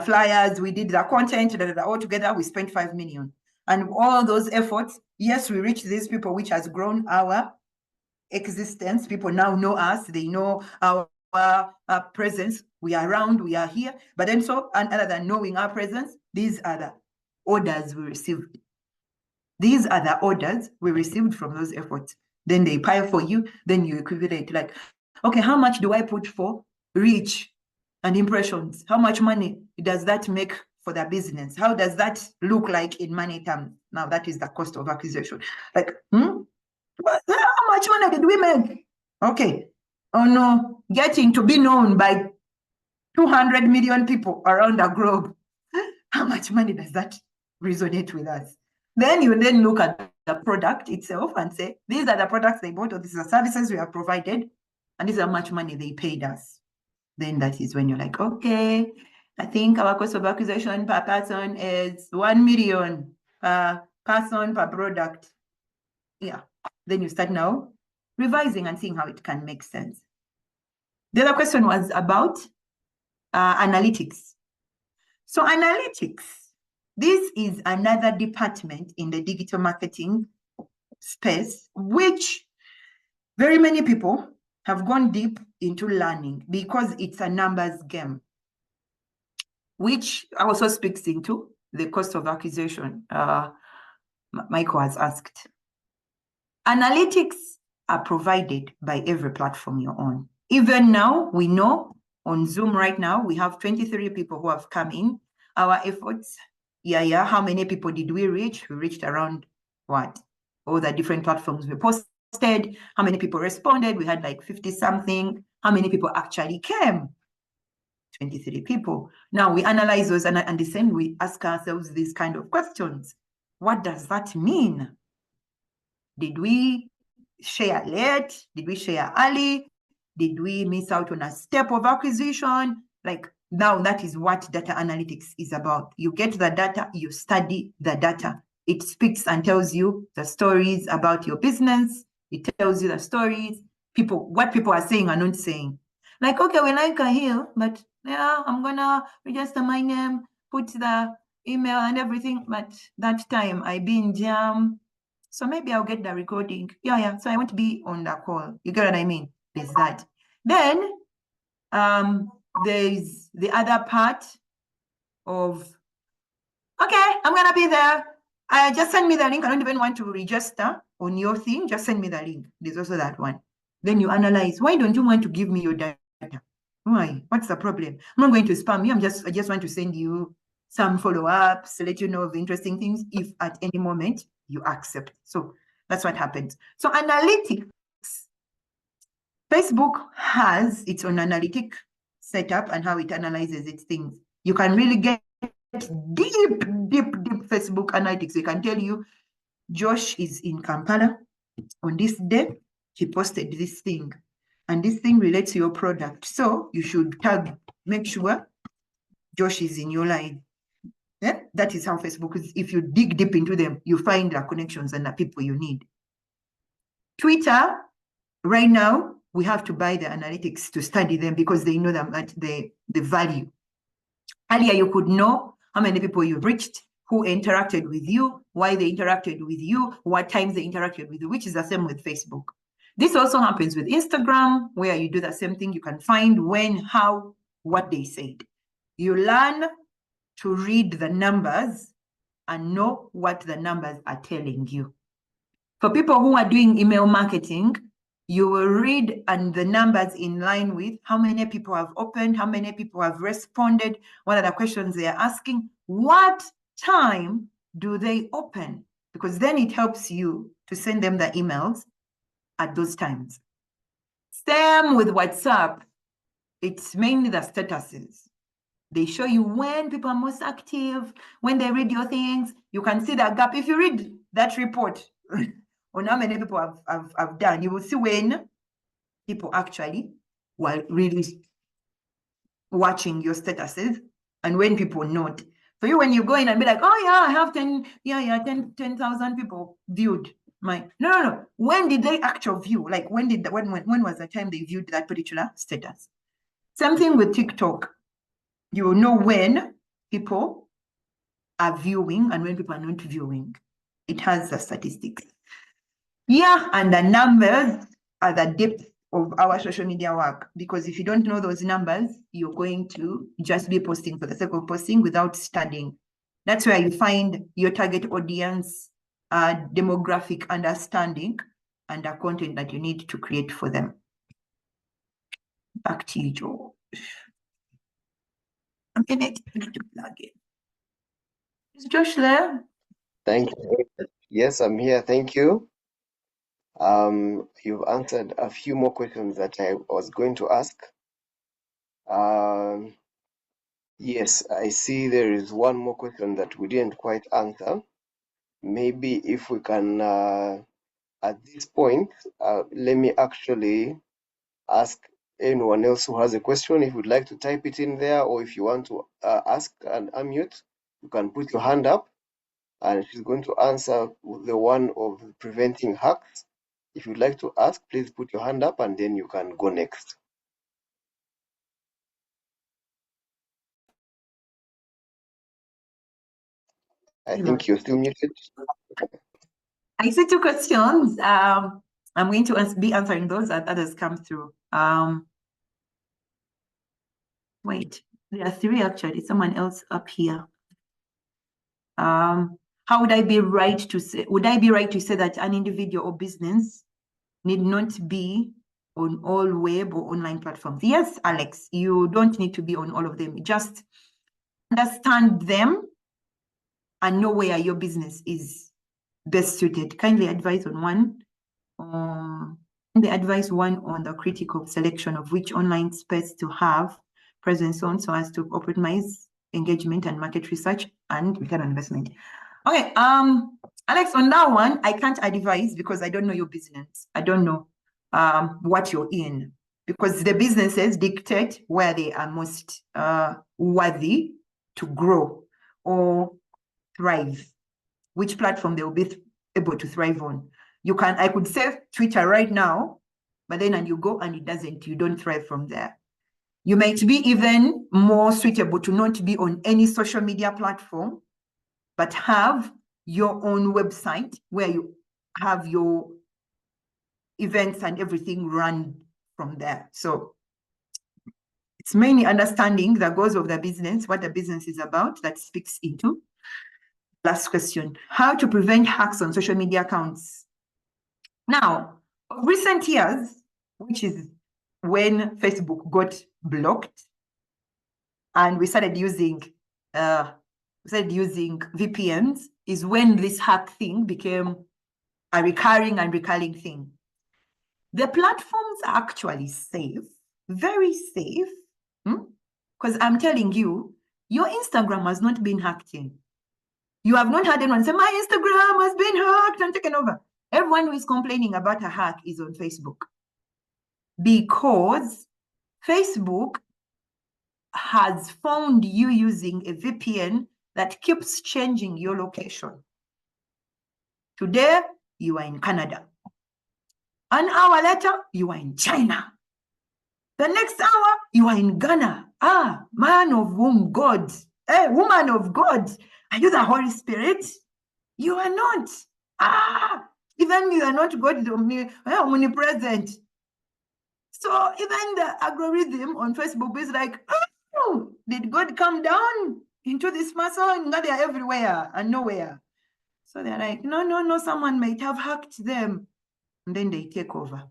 flyers, we did the content, all together, we spent 5 million. And all those efforts, yes, we reached these people, which has grown our existence. People now know us, they know our presence, we are around, we are here. But then and other than knowing our presence, these are the orders we received. These are the orders we received from those efforts. Then they pile for you, then you equivalent, like, okay, how much do I put for reach and impressions? How much money does that make for the business? How does that look like in money terms? Now that is the cost of acquisition. Like, how much money did we make? Okay. Oh no, getting to be known by 200 million people around the globe. How much money does that resonate with us? Then you then look at the product itself and say, these are the products they bought, or these are services we have provided, and this is how much money they paid us. Then that is when you're like, okay, I think our cost of acquisition per person is 1 million per person per product. Yeah. Then you start now revising and seeing how it can make sense. The other question was about analytics. So analytics, this is another department in the digital marketing space, which very many people have gone deep into learning because it's a numbers game, which also speaks into the cost of acquisition. Michael has asked. Analytics are provided by every platform you're on. Even now, we know on Zoom right now, we have 23 people who have come in. Our efforts, how many people did we reach? We reached around what? All the different platforms we posted. How many people responded? We had like 50 something. How many people actually came? 23 people. Now we analyze those and then we ask ourselves these kind of questions. What does that mean? Did we share late? Did we share early? Did we miss out on a step of acquisition? Like, now that is what data analytics is about. You get the data, you study the data. It speaks and tells you the stories about your business. It tells you the stories, what people are saying and not saying. Like, okay, we like Kahill, but yeah, I'm gonna register my name, put the email and everything, but that time I be in jam. So maybe I'll get the recording. Yeah. So I want to be on the call. You get what I mean? There's that. Then there's the other part of, okay, I'm gonna be there. Just send me the link. I don't even want to register on your thing. Just send me the link. There's also that one. Then you analyze. Why don't you want to give me your data? Why? What's the problem? I'm not going to spam you. I just want to send you some follow-ups, let you know of interesting things if at any moment you accept. So that's what happens. So analytics, Facebook has its own analytic setup and how it analyzes its things. You can really get deep Facebook analytics. They can tell you, Josh is in Kampala on this day. He posted this thing, and this thing relates to your product. So you should make sure Josh is in your line. Yeah? That is how Facebook is. If you dig deep into them, you find the connections and the people you need. Twitter, right now, we have to buy the analytics to study them because they know that the value. Earlier, you could know how many people you reached, who interacted with you, why they interacted with you, what times they interacted with you, which is the same with Facebook. This also happens with Instagram, where you do the same thing. You can find when, how, what they said. You learn to read the numbers and know what the numbers are telling you. For people who are doing email marketing, you will read and the numbers in line with how many people have opened, how many people have responded, what are the questions they are asking, what time do they open? Because then it helps you to send them the emails at those times. Same with WhatsApp. it's mainly the statuses. They show you when people are most active, when they read your things. You can see that gap. If you read that report on how many people have done, you will see when people actually were really watching your statuses and when people not. For you, when you go in and be like, oh yeah, I have 10,000 people viewed my, no. When did they actually view? Like when was the time they viewed that particular status? Same thing with TikTok. You will know when people are viewing and when people are not viewing. It has the statistics. Yeah, and the numbers are the depth of our social media work, because if you don't know those numbers, you're going to just be posting for the sake of posting without studying. That's where you find your target audience, demographic understanding, and the content that you need to create for them. Back to you, Joe. I'm going to plug in. Is Josh there? Thank you. Yes, I'm here. Thank you. You've answered a few more questions that I was going to ask. Yes, I see there is one more question that we didn't quite answer. Maybe if we can, at this point, let me actually ask anyone else who has a question, if you'd like to type it in there, or if you want to ask and unmute, you can put your hand up, and she's going to answer the one of preventing hacks. If you'd like to ask, please put your hand up and then you can go next. I think you're still muted. I see 2 questions. I'm going to be answering those as others come through. Wait, there are 3 actually. Someone else up here. How would I be right to say? Would I be right to say that an individual or business need not be on all web or online platforms? Yes, Alex, you don't need to be on all of them. Just understand them and know where your business is best suited. Kindly advise on one. They advise one on the critical selection of which online space to have presence on, so as to optimize engagement and market research and return on investment. Okay, Alex, on that one, I can't advise because I don't know your business. I don't know what you're in, because the businesses dictate where they are most worthy to grow or thrive, which platform they will be able to thrive on. I could say Twitter right now, but then and you go and you don't thrive from there. You might be even more suitable to not be on any social media platform, but have your own website where you have your events and everything run from there. So it's mainly understanding the goals of the business, what the business is about, that speaks into. Last question, how to prevent hacks on social media accounts? Now, recent years, which is when Facebook got blocked and we started using VPNs, is when this hack thing became a recurring thing. The platforms are actually safe, very safe, because I'm telling you, your Instagram has not been hacked in. You have not had anyone say, my Instagram has been hacked and taken over. Everyone who is complaining about a hack is on Facebook, because Facebook has found you using a VPN that keeps changing your location. Today, you are in Canada. An hour later, you are in China. The next hour, you are in Ghana. Man of whom God. Hey, woman of God. Are you the Holy Spirit? You are not. Even you are not God, omnipresent. So even the algorithm on Facebook is like, oh, did God come down into this person? No, they are everywhere and nowhere. So they're like, no, someone might have hacked them. And then they take over.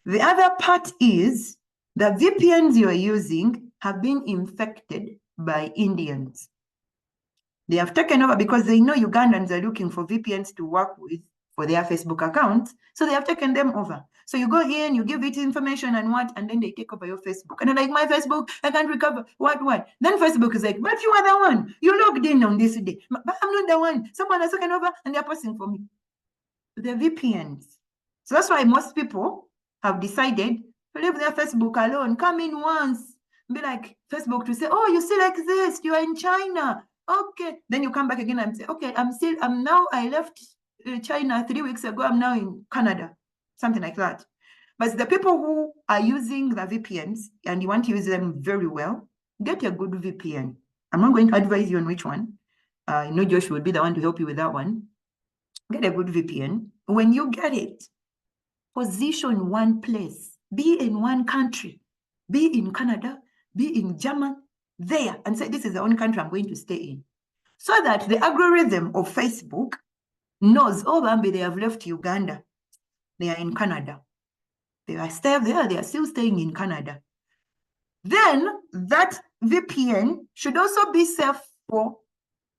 The other part is the VPNs you are using have been infected by Indians. They have taken over because they know Ugandans are looking for VPNs to work with for their Facebook accounts. So they have taken them over. So you go in, you give it information and then they take over your Facebook. And they're like, my Facebook, I can't recover. What? Then Facebook is like, but you are the one. You logged in on this day. But I'm not the one. Someone has taken over and they're posting for me. The VPNs. So that's why most people have decided to leave their Facebook alone. Come in once, be like Facebook to say, oh, you still exist. You are in China. Okay. Then you come back again and say, okay, I left China 3 weeks ago. I'm now in Canada. Something like that. But the people who are using the VPNs and you want to use them very well, get a good VPN. I'm not going to advise you on which one. I know Josh will be the one to help you with that one. Get a good VPN. When you get it, position one place, be in one country, be in Canada, be in Germany, there, and say, this is the only country I'm going to stay in. So that the algorithm of Facebook knows, oh, Bambi, they have left Uganda. They are in Canada. They are still there. They are still staying in Canada. Then that VPN should also be safe for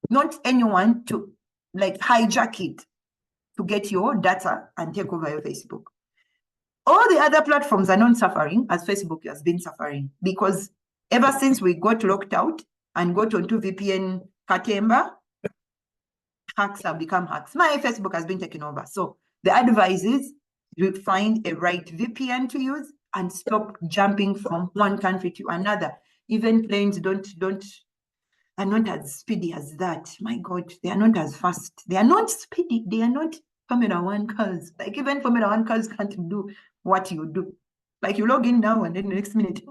not anyone to like hijack it to get your data and take over your Facebook. All the other platforms are not suffering as Facebook has been suffering, because ever since we got locked out and got onto VPN Katemba, hacks have become hacks. My Facebook has been taken over. So the advice is you find a right VPN to use and stop jumping from one country to another. Even planes are not as speedy as that. My God, they are not as fast. They are not speedy. They are not Formula One cars. Like even Formula One cars can't do what you do. Like you log in now and then the next minute,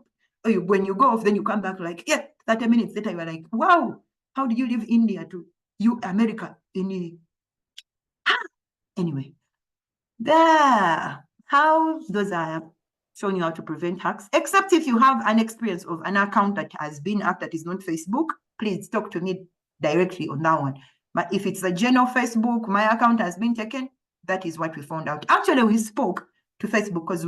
when you go off, then you come back like, yeah, 30 minutes later, you are like, wow, how did you leave India to America? Anyway, how those are showing you how to prevent hacks, except if you have an experience of an account that has been hacked that is not Facebook, please talk to me directly on that one. But if it's a general Facebook, my account has been taken, that is what we found out. Actually, we spoke to Facebook because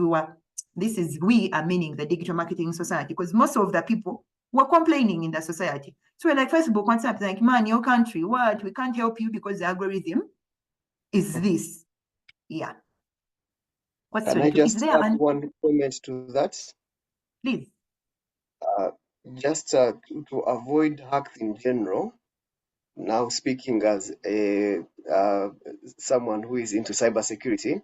we are meaning the digital marketing society, because most of the people were complaining in the society. So we're like, Facebook, what's up? Like, man, your country, what? We can't help you because the algorithm is this. Yeah. Can I just add one comment to that? Please. Just to avoid hacks in general, now speaking as someone who is into cybersecurity,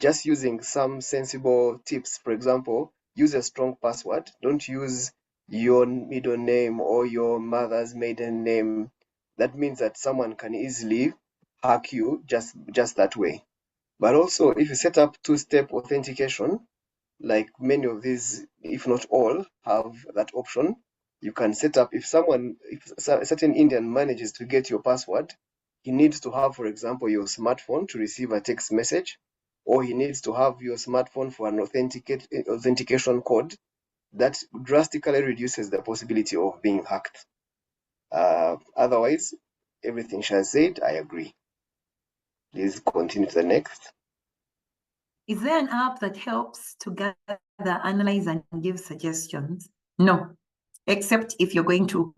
just using some sensible tips. For example, use a strong password. Don't use your middle name or your mother's maiden name. That means that someone can easily hack you just that way. But also, if you set up two-step authentication, like many of these, if not all, have that option, you can set up, if a certain Indian manages to get your password, he needs to have, for example, your smartphone to receive a text message, or he needs to have your smartphone for an authentication code. That drastically reduces the possibility of being hacked. Otherwise, everything Shah said, I agree. Please continue to the next. Is there an app that helps to gather, analyze, and give suggestions? No, except if you're going to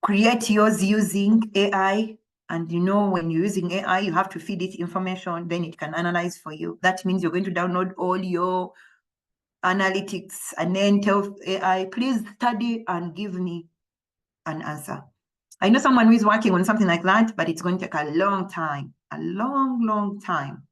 create yours using AI. And when you're using AI, you have to feed it information, then it can analyze for you. That means you're going to download all your analytics and then tell AI, please study and give me an answer. I know someone who is working on something like that, but it's going to take a long time, a long, long time.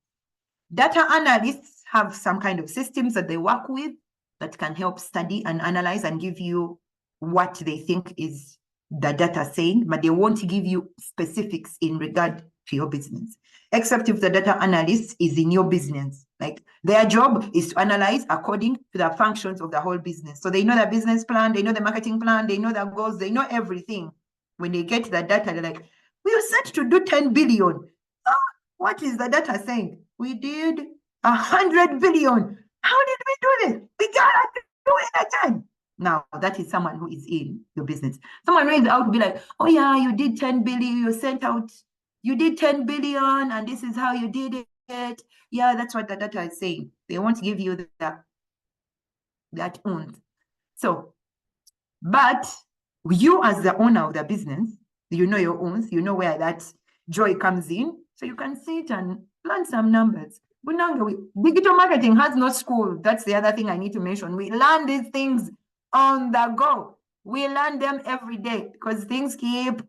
Data analysts have some kind of systems that they work with that can help study and analyze and give you what they think is the data saying, but they won't give you specifics in regard to your business, except if the data analyst is in your business. Like their job is to analyze according to the functions of the whole business. So they know the business plan, they know the marketing plan, they know the goals, they know everything. When they get the data, they're like, we are set to do 10 billion. Oh, what is the data saying? We did 100 billion. How did we do this? We gotta do it again. Now, that is someone who is in your business. Someone who is out to be like, oh yeah, you did 10 billion, you did 10 billion, and this is how you did it. Yeah, that's what the data is saying. They won't give you that ounce. So, but you as the owner of the business, you know your owns, you know where that joy comes in. So you can sit and Learn some numbers. Digital marketing has no school. That's the other thing I need to mention. We learn these things on the go. We learn them every day because things keep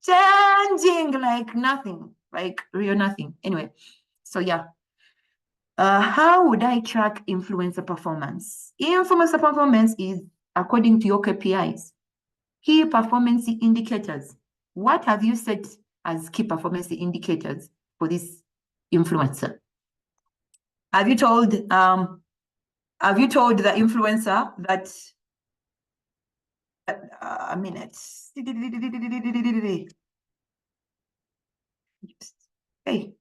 changing like nothing, like real nothing. Anyway, so yeah. How would I track influencer performance? Influencer performance is according to your KPIs, key performance indicators. What have you set as key performance indicators for this influencer? Have you told the influencer that a minute? Hey,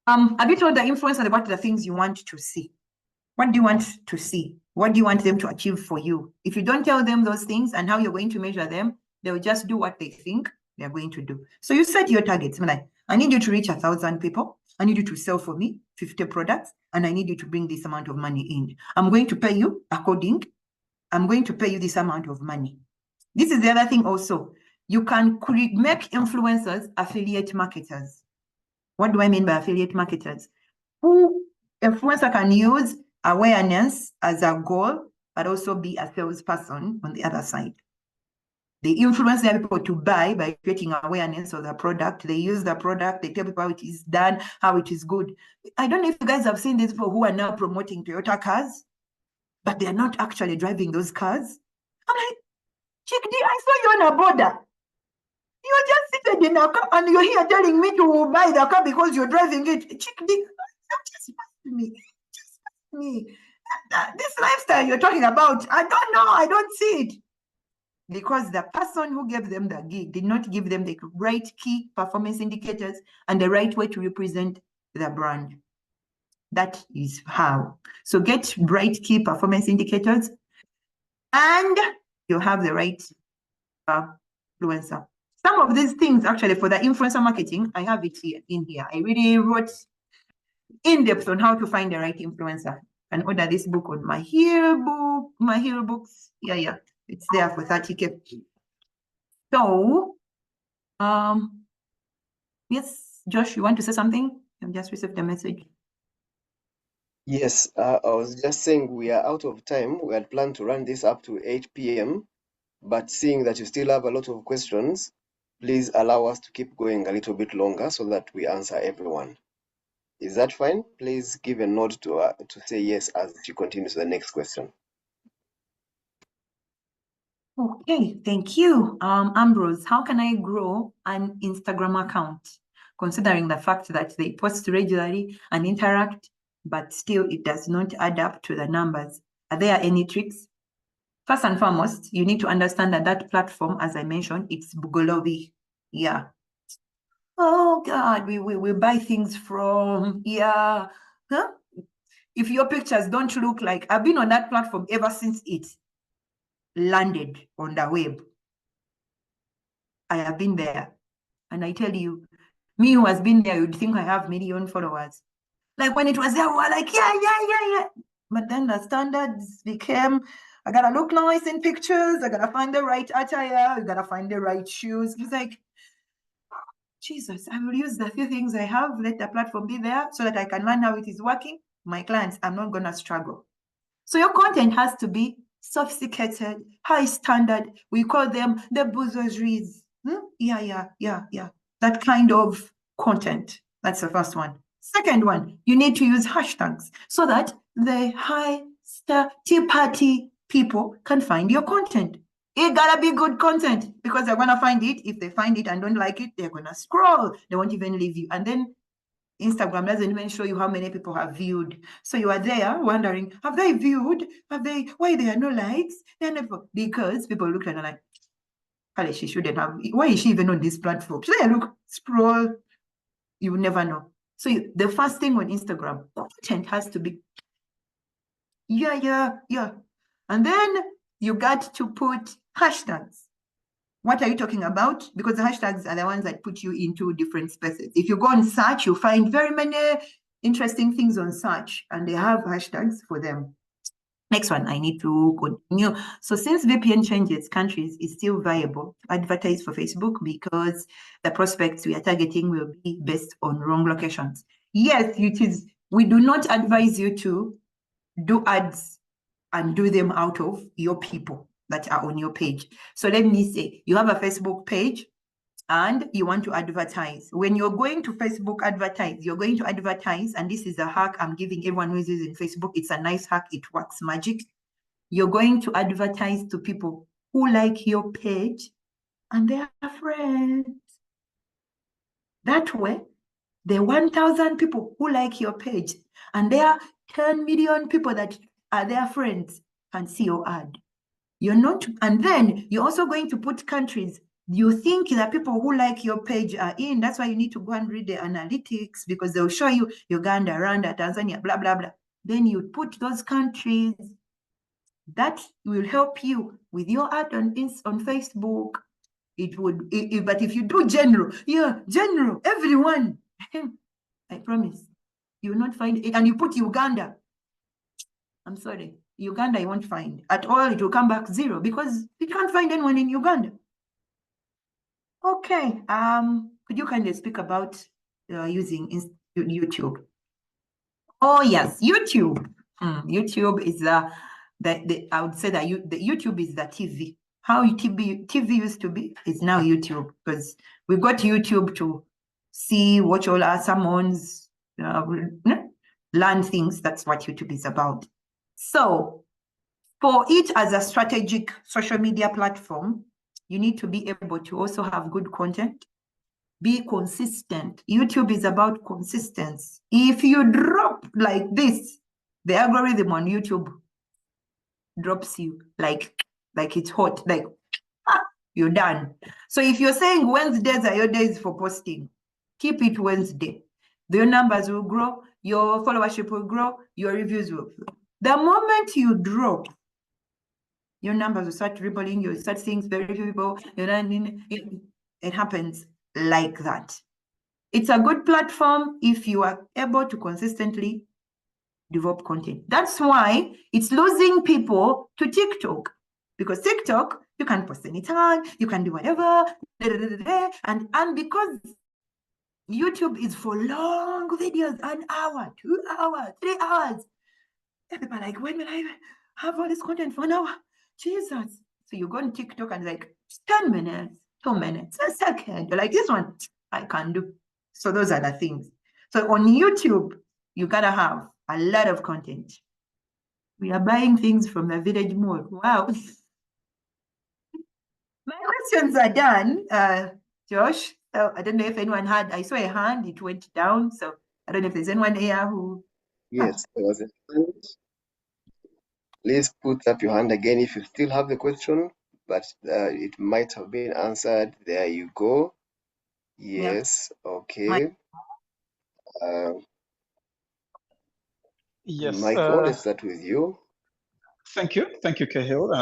have you told the influencer what are the things you want to see? What do you want to see? What do you want them to achieve for you? If you don't tell them those things and how you're going to measure them, they will just do what they think they're going to do. So you set your targets. Like, I need you to reach 1,000 people. I need you to sell for me 50 products, and I need you to bring this amount of money in. I'm going to pay you according. I'm going to pay you this amount of money. This is the other thing also. You can make influencers affiliate marketers. What do I mean by affiliate marketers? Who influencer can use awareness as a goal, but also be a salesperson on the other side. They influence their people to buy by creating awareness of the product. They use the product, they tell people how it is done, how it is good. I don't know if you guys have seen these people who are now promoting Toyota cars, but they're not actually driving those cars. I'm like, Chick D, I saw you on a border. You're just seated in a car and you're here telling me to buy the car because you're driving it. Chick D, just me. This lifestyle you're talking about, I don't know, I don't see it. Because the person who gave them the gig did not give them the right key performance indicators and the right way to represent the brand. That is how. So get right key performance indicators and you have the right influencer. Some of these things actually for the influencer marketing, I have it here in here. I really wrote in depth on how to find the right influencer. And order this book on my hero books. Yeah. It's there for 30K. So, yes, Josh, you want to say something? I've just received a message. Yes, I was just saying we are out of time. We had planned to run this up to 8 p.m., but seeing that you still have a lot of questions, please allow us to keep going a little bit longer so that we answer everyone. Is that fine? Please give a nod to say yes as she continues to the next question. Okay, thank you. Ambrose, how can I grow an Instagram account, considering the fact that they post regularly and interact, but still it does not add up to the numbers? Are there any tricks? First and foremost, you need to understand that that platform, as I mentioned, it's Bugolobi. Yeah. Oh God, we buy things from, yeah. Huh? If your pictures don't look like, I've been on that platform ever since it landed on the web. I have been there. And I tell you, me who has been there, you'd think I have 1 million followers. Like when it was there, we were like, yeah. But then the standards became, I gotta look nice in pictures, I gotta find the right attire, I gotta find the right shoes. It's like, Jesus, I will use the few things I have, let the platform be there so that I can learn how it is working. My clients, I'm not gonna struggle. So your content has to be sophisticated, high standard. We call them the bouzoseries. Yeah. That kind of content. That's the first one. Second one, you need to use hashtags so that the tea party people can find your content. It gotta be good content because they're gonna find it. If they find it and don't like it, they're gonna scroll. They won't even leave you. And then Instagram doesn't even show you how many people have viewed. So you are there wondering, have they viewed? Why there are no likes? Because people look at her like, Kale, she shouldn't have. Why is she even on this platform? Should I look, scroll? You will never know. So the first thing on Instagram, content has to be, yeah. And then you got to put hashtags. What are you talking about? Because the hashtags are the ones that put you into different spaces. If you go on search, you'll find very many interesting things on search, and they have hashtags for them. Next one, I need to continue. So since VPN changes countries, it's still viable to advertise for Facebook because the prospects we are targeting will be based on wrong locations. Yes, it is. We do not advise you to do ads and do them out of your people that are on your page. So let me say, you have a Facebook page and you want to advertise. When you're going to Facebook advertise, you're going to advertise, and this is a hack I'm giving everyone who is using Facebook. It's a nice hack. It works magic. You're going to advertise to people who like your page and they are friends. That way, the 1,000 people who like your page and there are 10 million people that are their friends can see your ad. You're not, and then you're also going to put countries you think that people who like your page are in. That's why you need to go and read the analytics, because they'll show you Uganda, Rwanda, Tanzania, blah, blah, blah. Then you put those countries. That will help you with your ad on Facebook. It would, but if you do general, general, everyone, I promise, you will not find it. And you put Uganda, I'm sorry, Uganda you won't find at all. It will come back zero because you can't find anyone in Uganda. Okay, could you kindly speak about using YouTube? Oh yes, YouTube. YouTube is I would say that the YouTube is the TV. How TV used to be is now YouTube, because we got YouTube to watch all our sermons, learn things. That's what YouTube is about. So for it as a strategic social media platform, you need to be able to also have good content, be consistent. YouTube is about consistency. If you drop like this, the algorithm on YouTube drops you like it's hot, like you're done. So if you're saying Wednesdays are your days for posting, keep it Wednesday. Your numbers will grow, your followership will grow, your reviews will grow. The moment you drop, your numbers will start dribbling, you'll start seeing very few people, it happens like that. It's a good platform if you are able to consistently develop content. That's why it's losing people to TikTok, because TikTok, you can post anytime, you can do whatever, and because YouTube is for long videos, an hour, 2 hours, 3 hours, people are like, when will I have all this content for an hour? Jesus. So you go on TikTok and like 10 minutes, 2 minutes, a second. You're like, this one I can do. So those are the things. So on YouTube, you gotta have a lot of content. We are buying things from the village mall. Wow. My questions are done, Josh. So I don't know if anyone had, I saw a hand, it went down. So I don't know if there's anyone here who. Yes, there was a hand. Please put up your hand again if you still have the question, but it might have been answered. There you go. Yes, okay. Yes. Michael, let's start with you. Thank you, Kahill,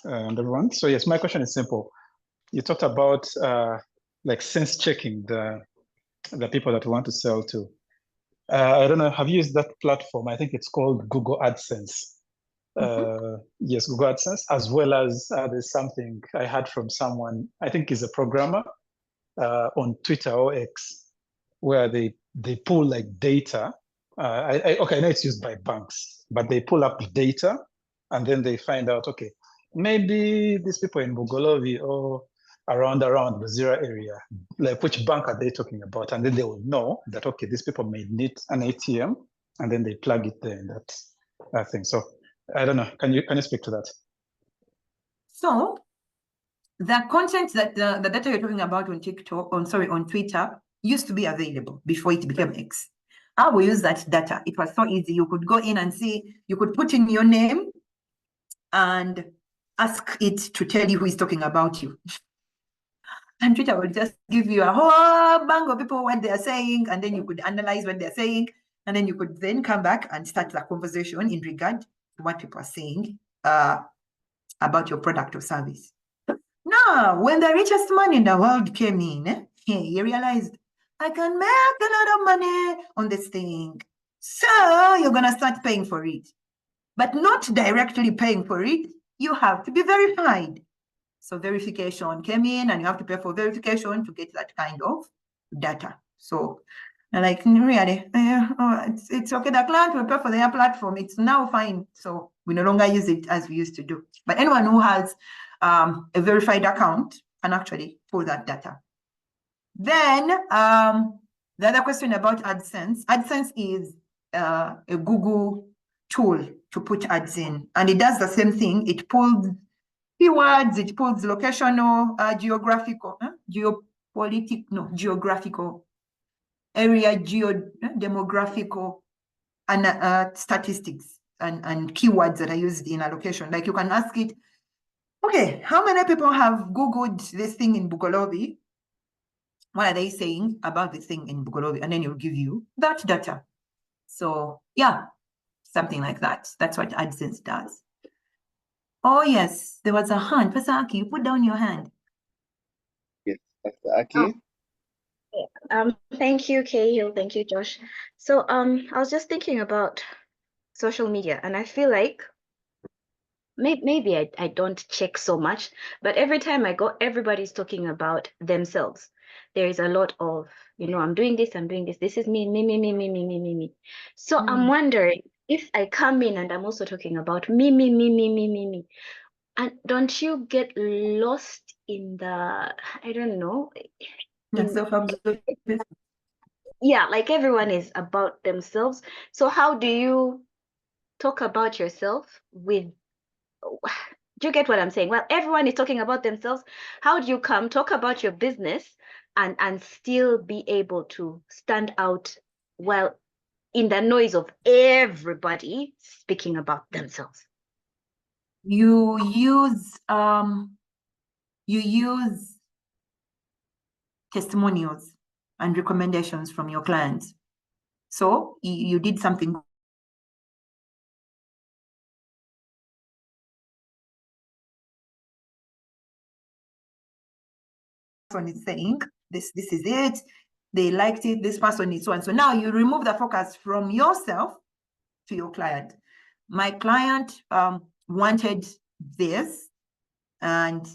and everyone. So yes, my question is simple. You talked about like sense checking the people that we want to sell to. I don't know, have you used that platform? I think it's called Google AdSense. Yes, Google AdSense, as well as there's something I heard from someone, I think he's a programmer on Twitter or X, where they pull like data. Okay, I know it's used by banks, but they pull up data and then they find out, okay, maybe these people in Bugolobi or around the Zero area, like which bank are they talking about? And then they will know that, okay, these people may need an ATM, and then they plug it there in that thing. So I don't know, can you speak to that? So the content that the data you're talking about on on Twitter used to be available before it became X. I will use that data. It was so easy. You could go in and see, you could put in your name and ask it to tell you who is talking about you. And Twitter will just give you a whole bang of people what they're saying, and then you could analyze what they're saying, and then you could then come back and start the conversation in regard to what people are saying about your product or service. Now, when the richest man in the world came in, he realized, I can make a lot of money on this thing. So you're going to start paying for it. but not directly paying for it. You have to be verified. So verification came in, and you have to pay for verification to get that kind of data. So like, really, it's okay. The client will pay for their platform. It's now fine. So we no longer use it as we used to do. But anyone who has a verified account can actually pull that data. Then the other question about AdSense. AdSense is a Google tool to put ads in, and it does the same thing. It pulls keywords, it pulls locational, geographical, geographical area, demographical, and statistics and keywords that are used in a location. Like you can ask it, okay, how many people have Googled this thing in Bugolobi? What are they saying about this thing in Bugolobi? And then it'll give you that data. So yeah, something like that. That's what AdSense does. Oh yes, there was a hand. Pastor Aki, you put down your hand. Yes, Dr. Aki. Thank you, Kahill. Thank you, Josh. So I was just thinking about social media, and I feel like maybe I don't check so much, but every time I go, everybody's talking about themselves. There is a lot of, I'm doing this, this is me. So I'm wondering if I come in and I'm also talking about me. And don't you get lost in the, I don't know. Yeah, like everyone is about themselves. So how do you talk about yourself with, do you get what I'm saying? Well, everyone is talking about themselves. How do you talk about your business and still be able to stand out while in the noise of everybody speaking about themselves? You use testimonials and recommendations from your clients. So you did something. Person is saying this is it, they liked it, this person is so and so. Now you remove the focus from yourself to your client. My client wanted this, and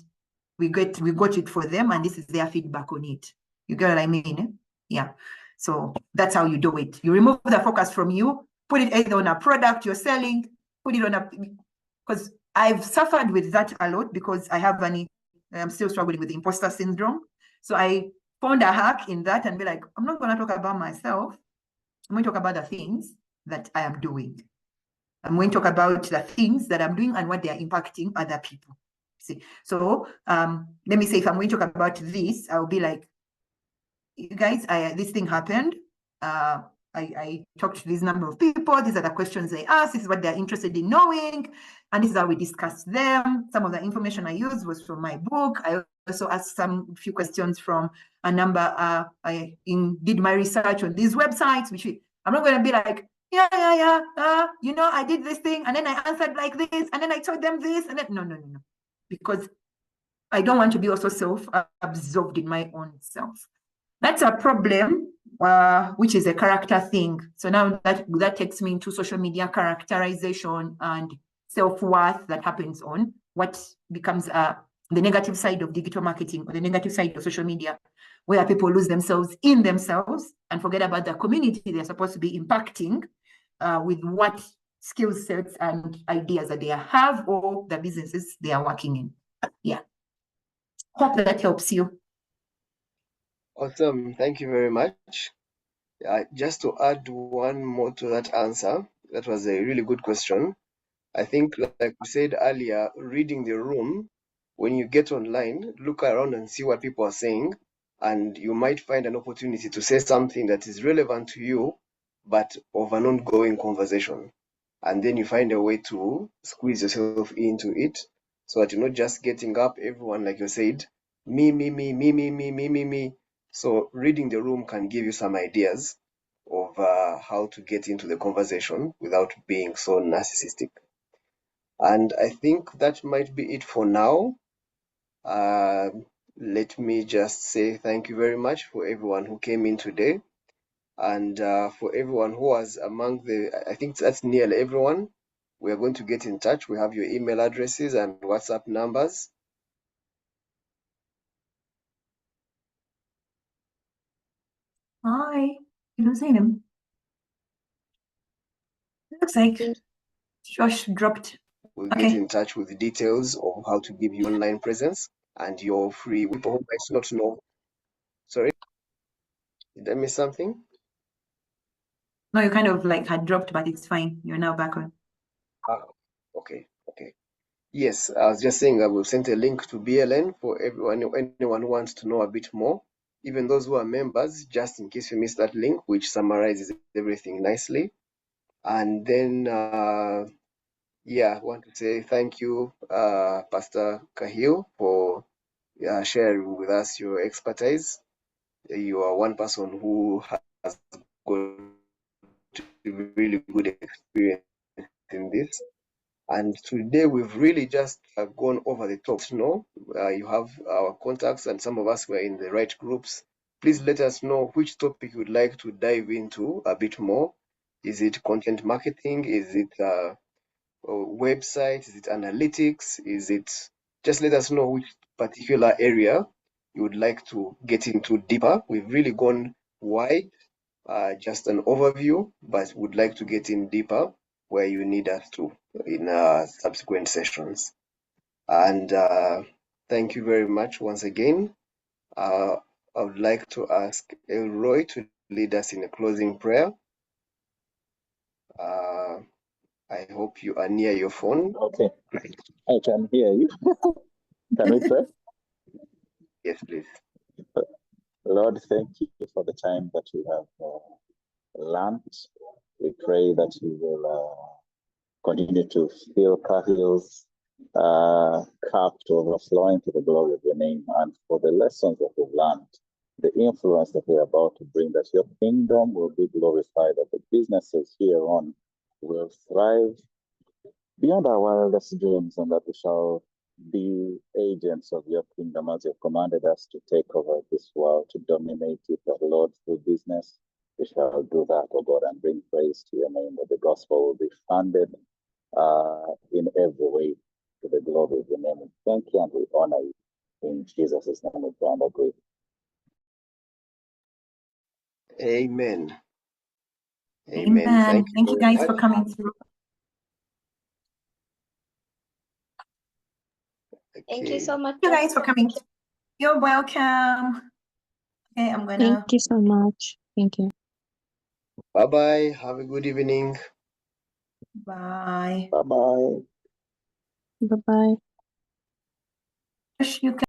we got it for them, and this is their feedback on it. You get what I mean? Yeah. So that's how you do it. You remove the focus from you, put it either on a product you're selling, put it on because I've suffered with that a lot, because I'm still struggling with imposter syndrome. So I found a hack in that and be like, I'm not going to talk about myself. I'm going to talk about the things that I am doing. I'm going to talk about the things that I'm doing and what they are impacting other people. See, so let me say, if I'm going to talk about this, I'll be like, you guys, this thing happened. I talked to this number of people. These are the questions they asked. This is what they're interested in knowing. And this is how we discussed them. Some of the information I used was from my book. I also asked few questions from a number. I did my research on these websites, which I'm not going to be like, I did this thing, and then I answered like this, and then I told them this, and then no. Because I don't want to be also self-absorbed in my own self. That's a problem, which is a character thing. So now that takes me into social media characterization and self-worth that happens on what becomes the negative side of digital marketing, or the negative side of social media, where people lose themselves in themselves and forget about the community they're supposed to be impacting with what skill sets and ideas that they have, or the businesses they are working in. Yeah. Hope that helps you. Awesome. Thank you very much. Just to add one more to that answer, that was a really good question. I think, like we said earlier, reading the room, when you get online, look around and see what people are saying, and you might find an opportunity to say something that is relevant to you, but of an ongoing conversation. And then you find a way to squeeze yourself into it, so that you're not just getting up, everyone, like you said, me. So reading the room can give you some ideas of how to get into the conversation without being so narcissistic. And I think that might be it for now. Let me just say thank you very much for everyone who came in today, and for everyone who was among I think that's nearly everyone. We are going to get in touch. We have your email addresses and WhatsApp numbers. Hi, you don't see him. Looks like Josh dropped. We'll Okay. get in touch with the details of how to give you online presence, and you're free. People who might not know. Sorry, did I miss something? No, you kind of like had dropped, but it's fine. You're now back on. Okay. Yes, I was just saying I will send a link to BLN for anyone who wants to know a bit more, even those who are members, just in case you missed that link, which summarizes everything nicely. And then, I want to say thank you, Pastor Kahill, for sharing with us your expertise. You are one person who has got really good experience in this. And today we've really just gone over the top. You have our contacts, and some of us were in the right groups. Please let us know which topic you'd like to dive into a bit more. Is it content marketing? Is it website? Is it analytics? Just let us know which particular area you would like to get into deeper. We've really gone wide, just an overview, but would like to get in deeper where you need us to in subsequent sessions. And thank you very much once again. I would like to ask Elroy to lead us in a closing prayer. I hope you are near your phone. Okay, I can hear you. Can we pray? Yes, please. Lord, thank you for the time that you have learned. We pray that you will continue to fill Kahill's cup to overflowing to the glory of your name, and for the lessons that we've learned, the influence that we're about to bring, that your kingdom will be glorified, that the businesses here on will thrive beyond our wildest dreams, and that we shall be agents of your kingdom as you've commanded us to take over this world, to dominate it, that Lord, through business, we shall do that, oh God, and bring praise to your name, that the gospel will be funded in every way to the glory of your name. Thank you, and we honor you. In Jesus' name we pray and agree. Amen. Amen. Thank Thank you guys much. for coming through. Thank you so much. Thank you guys for coming. You're welcome. Okay, I'm gonna. Thank you so much. Thank you. Bye-bye. Have a good evening. Bye. Bye-bye. Bye-bye. You can